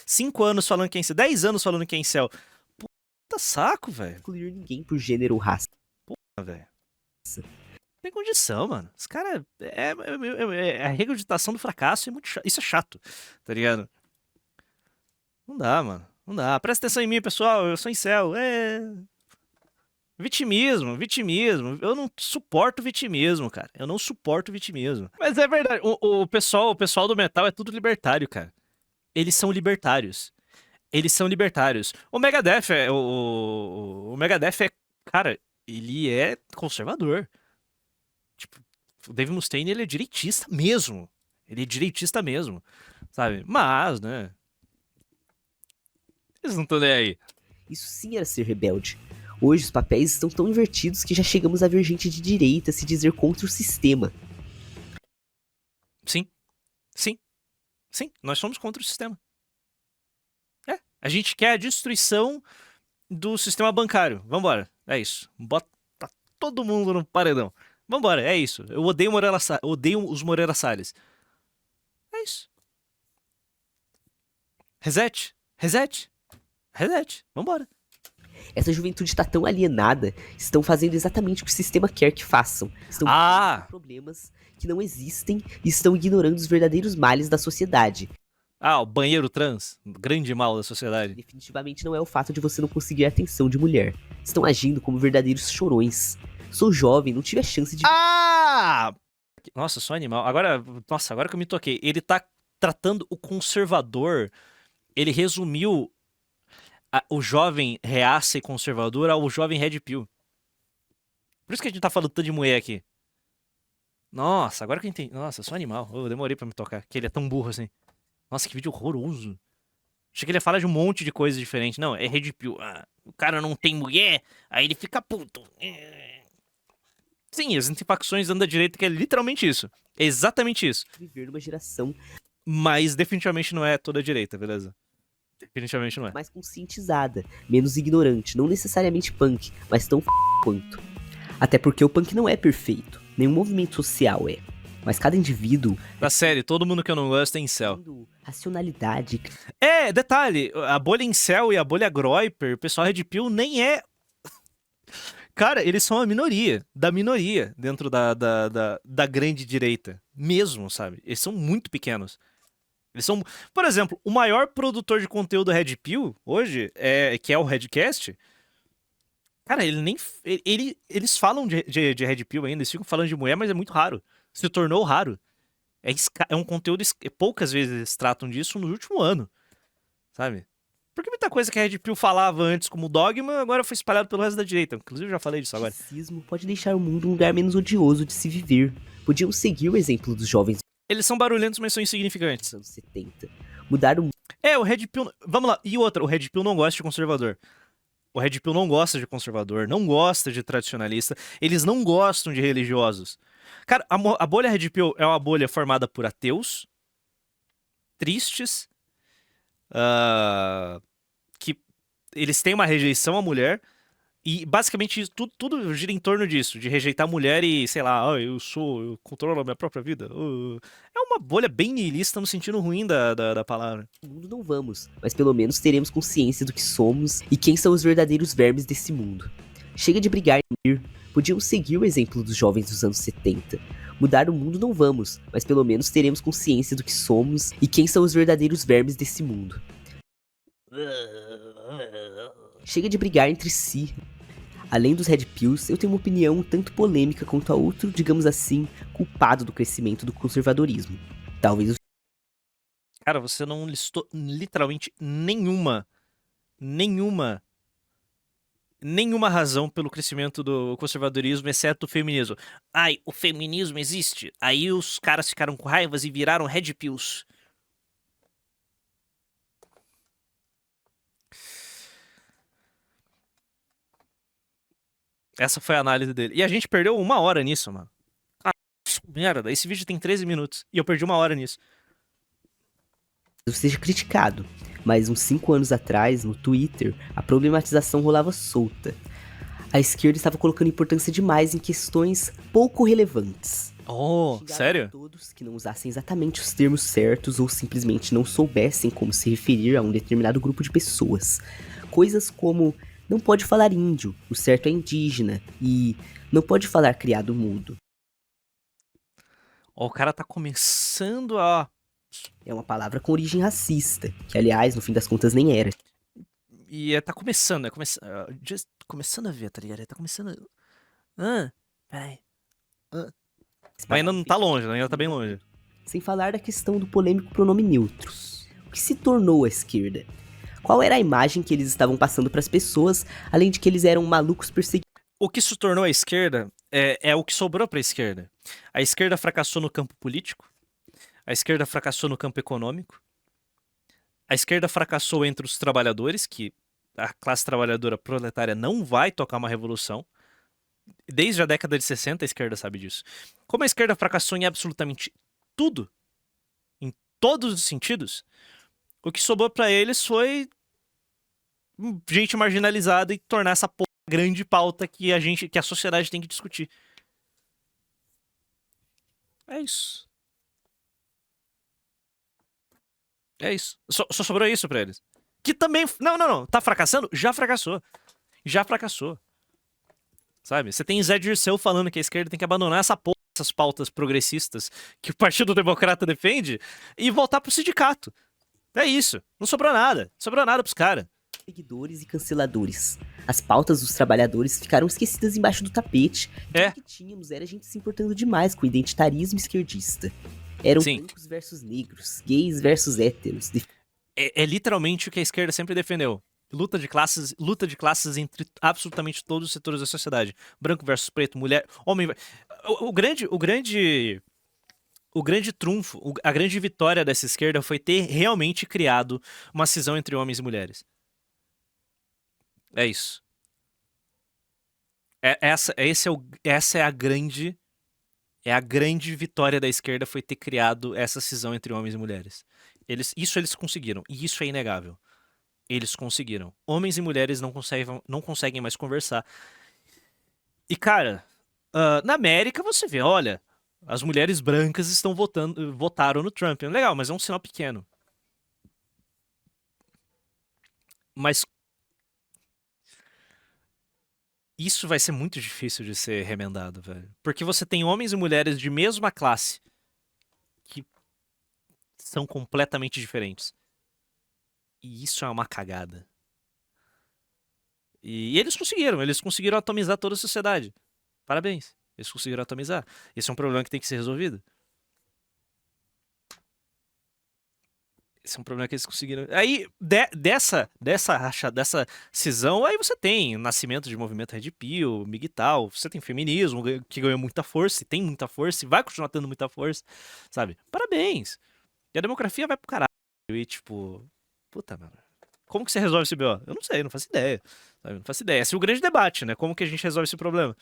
5 anos falando que é incel, 10 anos falando que é incel. Puta saco, velho. Excluir ninguém por gênero ou raça. Porra, velho. Tem condição, mano. Os caras... a regurgitação do fracasso é muito chato. Isso é chato, tá ligado? Não dá, mano. Não dá. Presta atenção em mim, pessoal. Eu sou incel. Vitimismo. Eu não suporto vitimismo, cara. Eu não suporto vitimismo. Mas é verdade. O pessoal do metal é tudo libertário, cara. Eles são libertários. O Megadeth o Megadeth é... Cara, ele é conservador. Tipo, o Dave Mustaine, ele é direitista mesmo. Sabe? Mas, né... Eles não estão nem aí. Isso sim era ser rebelde. Hoje os papéis estão tão invertidos que já chegamos a ver gente de direita se dizer contra o sistema. Sim, nós somos contra o sistema. A gente quer a destruição do sistema bancário. Vambora, é isso. Bota todo mundo no paredão. Vambora, é isso. Eu odeio os Moreira Salles. É isso. Reset. Vambora. Essa juventude está tão alienada, estão fazendo exatamente o que o sistema quer que façam. Estão criando problemas que não existem e estão ignorando os verdadeiros males da sociedade. Ah, o banheiro trans, grande mal da sociedade. Definitivamente não é o fato de você não conseguir a atenção de mulher. Estão agindo como verdadeiros chorões. Sou jovem, não tive a chance de... Ah! Nossa, sou animal. Agora que eu me toquei. Ele tá tratando o conservador. Ele resumiu o jovem reaça e conservador ao jovem red pill. Por isso que a gente tá falando tanto de mulher aqui. Nossa, agora que eu entendi. Nossa, eu sou animal. Eu demorei pra me tocar. Que ele é tão burro assim. Nossa, que vídeo horroroso. Achei que ele ia falar de um monte de coisa diferente. Não, é red pill. Ah, o cara não tem mulher, aí ele fica puto. Sim, as antifacções da direita, que é literalmente isso. É exatamente isso. Viver numa geração... Mas definitivamente não é toda a direita, beleza? Definitivamente não é. Mais conscientizada, menos ignorante, não necessariamente punk, mas tão quanto. Até porque o punk não é perfeito, nenhum movimento social é. Mas cada indivíduo... Da série, todo mundo que eu não gosto é incel. Racionalidade... É, detalhe, a bolha incel e a bolha groiper, o pessoal red pill nem é... Cara, eles são a minoria, da minoria, dentro da grande direita. Mesmo, sabe? Eles são muito pequenos. Eles são... Por exemplo, o maior produtor de conteúdo red pill, hoje, que é o Redcast... Cara, ele nem... Eles falam de red pill ainda, eles ficam falando de mulher, mas é muito raro. Se tornou raro. É um conteúdo... Poucas vezes eles tratam disso no último ano. Sabe? Porque muita coisa que a Red Pill falava antes como dogma, agora foi espalhado pelo resto da direita. Inclusive, eu já falei disso agora. O racismo pode deixar o mundo um lugar menos odioso de se viver. Podiam seguir o exemplo dos jovens... Eles são barulhentos, mas são insignificantes. Anos 70. Mudar o mundo... O Red Pill... Vamos lá. E outra, o Red Pill não gosta de conservador. O Red Pill não gosta de conservador, não gosta de tradicionalista. Eles não gostam de religiosos. Cara, a bolha Red Pill é uma bolha formada por ateus, tristes, que eles têm uma rejeição à mulher, e basicamente tudo gira em torno disso, de rejeitar a mulher e, sei lá, eu controlo a minha própria vida. É uma bolha bem nihilista no sentido ruim da palavra. No mundo não vamos, mas pelo menos teremos consciência do que somos e quem são os verdadeiros vermes desse mundo. Chega de brigar e ir. Podiam seguir o exemplo dos jovens dos anos 70. Mudar o mundo não vamos, mas pelo menos teremos consciência do que somos e quem são os verdadeiros vermes desse mundo. Chega de brigar entre si. Além dos Red Pills, eu tenho uma opinião um tanto polêmica quanto a outro, digamos assim, culpado do crescimento do conservadorismo. Talvez o... Cara, você não listou literalmente nenhuma razão pelo crescimento do conservadorismo, exceto o feminismo. Ai, o feminismo existe. Aí os caras ficaram com raivas e viraram Red Pills. Essa foi a análise dele. E a gente perdeu 1 hora nisso, mano. Ah, merda, esse vídeo tem 13 minutos. E eu perdi 1 hora nisso. Seja criticado, mas uns 5 anos atrás, no Twitter, a problematização rolava solta. A esquerda estava colocando importância demais em questões pouco relevantes. Oh, Xingaram sério? A todos que não usassem exatamente os termos certos ou simplesmente não soubessem como se referir a um determinado grupo de pessoas. Coisas como... Não pode falar índio, o certo é indígena, e não pode falar criado mudo. O cara tá começando a... É uma palavra com origem racista, que aliás, no fim das contas, nem era. E tá começando, começando a ver, tá ligado? Tá começando a... Peraí. Mas ainda não tá longe, ainda tá bem longe. Sem falar da questão do polêmico pronome neutro. O que se tornou a esquerda? Qual era a imagem que eles estavam passando para as pessoas, além de que eles eram malucos perseguidos? O que se tornou a esquerda é o que sobrou para a esquerda. A esquerda fracassou no campo político, a esquerda fracassou no campo econômico, a esquerda fracassou entre os trabalhadores, que a classe trabalhadora proletária não vai tocar uma revolução. Desde a década de 60 a esquerda sabe disso. Como a esquerda fracassou em absolutamente tudo, em todos os sentidos, o que sobrou para eles foi gente marginalizada e tornar essa porra grande pauta que a sociedade tem que discutir. É isso. É isso. Só sobrou isso pra eles. Que também... Não. Tá fracassando? Já fracassou. Já fracassou. Sabe? Você tem Zé Dirceu falando que a esquerda tem que abandonar essa porra, essas pautas progressistas que o Partido Democrata defende e voltar pro sindicato. É isso. Não sobrou nada. Sobrou nada pros caras. Seguidores e canceladores. As pautas dos trabalhadores ficaram esquecidas embaixo do tapete. É. O que tínhamos era gente se importando demais com o identitarismo esquerdista. Eram brancos versus negros, gays versus héteros. É literalmente o que a esquerda sempre defendeu. Luta de classes entre absolutamente todos os setores da sociedade. Branco versus preto, mulher, homem. O grande trunfo, a grande vitória dessa esquerda foi ter realmente criado uma cisão entre homens e mulheres. É isso. Essa é a grande vitória da esquerda, foi ter criado essa cisão entre homens e mulheres. Isso eles conseguiram, e isso é inegável. Eles conseguiram. Homens e mulheres não conseguem mais conversar. E, cara, na América você vê, olha, as mulheres brancas votaram no Trump. Legal, mas é um sinal pequeno. Mas isso vai ser muito difícil de ser remendado, velho. Porque você tem homens e mulheres de mesma classe que são completamente diferentes. E isso é uma cagada. E eles conseguiram atomizar toda a sociedade. Parabéns, eles conseguiram atomizar. Esse é um problema que tem que ser resolvido. Esse é um problema que eles conseguiram. Aí, dessa cisão, aí você tem nascimento de movimento Red Pill, MGTOW, você tem feminismo que ganhou muita força, e tem muita força, e vai continuar tendo muita força, sabe? Parabéns. E a demografia vai pro caralho. E tipo, puta, mano. Como que você resolve esse BO? Eu não sei, não faço ideia. Sabe? Não faço ideia. Esse é o grande debate, né? Como que a gente resolve esse problema?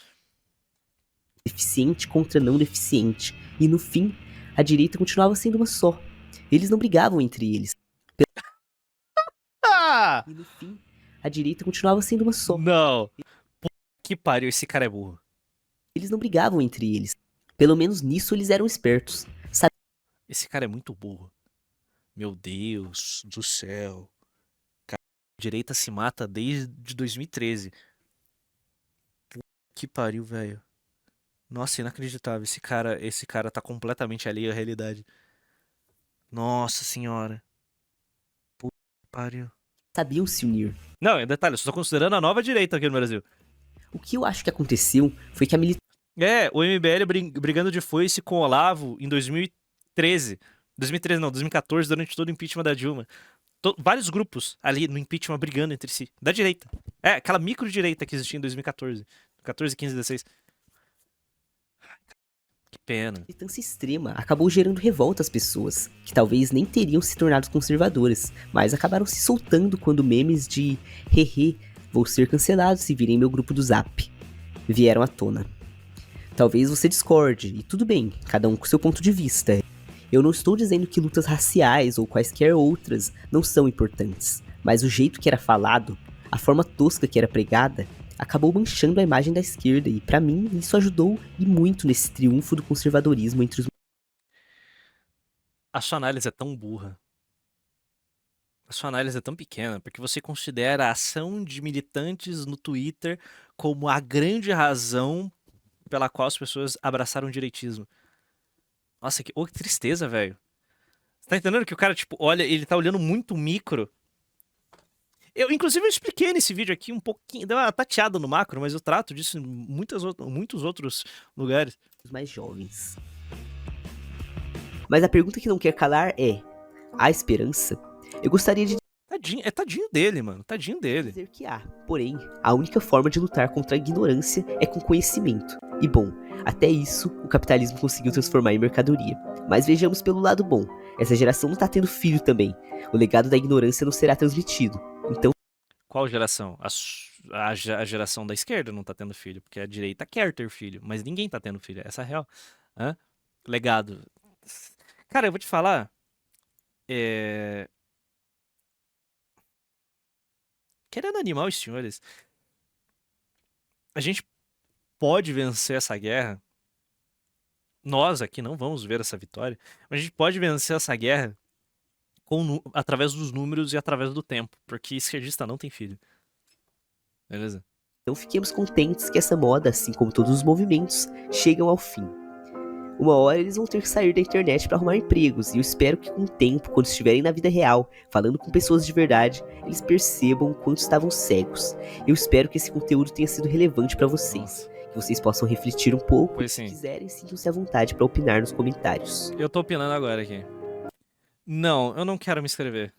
Deficiente contra não deficiente. E no fim, a direita continuava sendo uma só. Eles não brigavam entre eles. E no fim, a direita continuava sendo uma só. Não. Que pariu, esse cara é burro. Eles não brigavam entre eles. Pelo menos nisso eles eram espertos. Esse cara é muito burro. Meu Deus do céu. Cara, a direita se mata desde 2013. Que pariu, velho. Nossa, inacreditável. Esse cara tá completamente alheio à realidade. Nossa senhora. Puta que pariu. Sabiam se unir. Não, é detalhe, eu só tô considerando a nova direita aqui no Brasil. O que eu acho que aconteceu foi que a militância... O MBL brigando de foice com o Olavo em 2013. 2013 não, 2014, durante todo o impeachment da Dilma. Vários grupos ali no impeachment brigando entre si. Da direita. Aquela micro-direita que existia em 2014. 14, 15, 16. Que pena. A militância extrema acabou gerando revolta às pessoas, que talvez nem teriam se tornado conservadoras, mas acabaram se soltando quando memes de hehe, vou ser cancelado se virem meu grupo do Zap vieram à tona. Talvez você discorde, e tudo bem, cada um com seu ponto de vista. Eu não estou dizendo que lutas raciais ou quaisquer outras não são importantes, mas o jeito que era falado, a forma tosca que era pregada, acabou manchando a imagem da esquerda, e pra mim isso ajudou e muito nesse triunfo do conservadorismo entre os... A sua análise é tão burra. A sua análise é tão pequena, porque você considera a ação de militantes no Twitter como a grande razão pela qual as pessoas abraçaram o direitismo. Nossa, que tristeza, velho. Você tá entendendo que o cara, tipo, olha, ele tá olhando muito micro. Inclusive, eu expliquei nesse vídeo aqui um pouquinho, deu uma tateada no macro, mas eu trato disso em muitos outros lugares. Os mais jovens. Mas a pergunta que não quer calar é: há esperança? Eu gostaria de... Tadinho dele, mano. Tadinho dele. dizer que há. Porém, a única forma de lutar contra a ignorância é com conhecimento. E bom, até isso, o capitalismo conseguiu transformar em mercadoria. Mas vejamos pelo lado bom. Essa geração não tá tendo filho também. O legado da ignorância não será transmitido. Então... Qual geração? A geração da esquerda não tá tendo filho, porque a direita quer ter filho, mas ninguém tá tendo filho. Essa é a real. Legado. Cara, eu vou te falar. Querendo animar os senhores, a gente pode vencer essa guerra. Nós aqui não vamos ver essa vitória, mas a gente pode vencer essa guerra através dos números e através do tempo, porque esquerdista não tem filho. Beleza? Então fiquemos contentes que essa moda, assim como todos os movimentos, chegam ao fim. Uma hora eles vão ter que sair da internet para arrumar empregos, e eu espero que com o tempo, quando estiverem na vida real, falando com pessoas de verdade, eles percebam o quanto estavam cegos. Eu espero que esse conteúdo tenha sido relevante para vocês, que vocês possam refletir um pouco, Pois e sim. se quiserem, sintam-se à vontade para opinar nos comentários. Eu tô opinando agora aqui. Não, eu não quero me inscrever.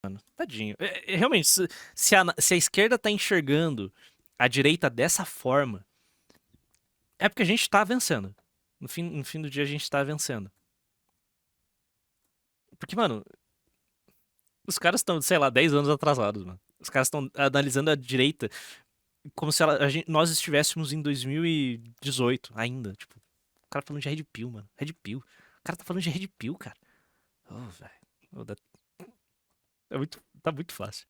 Mano, tadinho. Realmente, se a esquerda tá enxergando a direita dessa forma, é porque a gente tá vencendo. No fim do dia a gente tá vencendo. Porque, mano, os caras estão, sei lá, 10 anos atrasados, mano. Os caras estão analisando a direita como se nós estivéssemos em 2018 ainda. Tipo, o cara falando de Red Pill, mano. Red Pill. O cara tá falando de Red Pill, cara. Oh, velho. Tá muito fácil.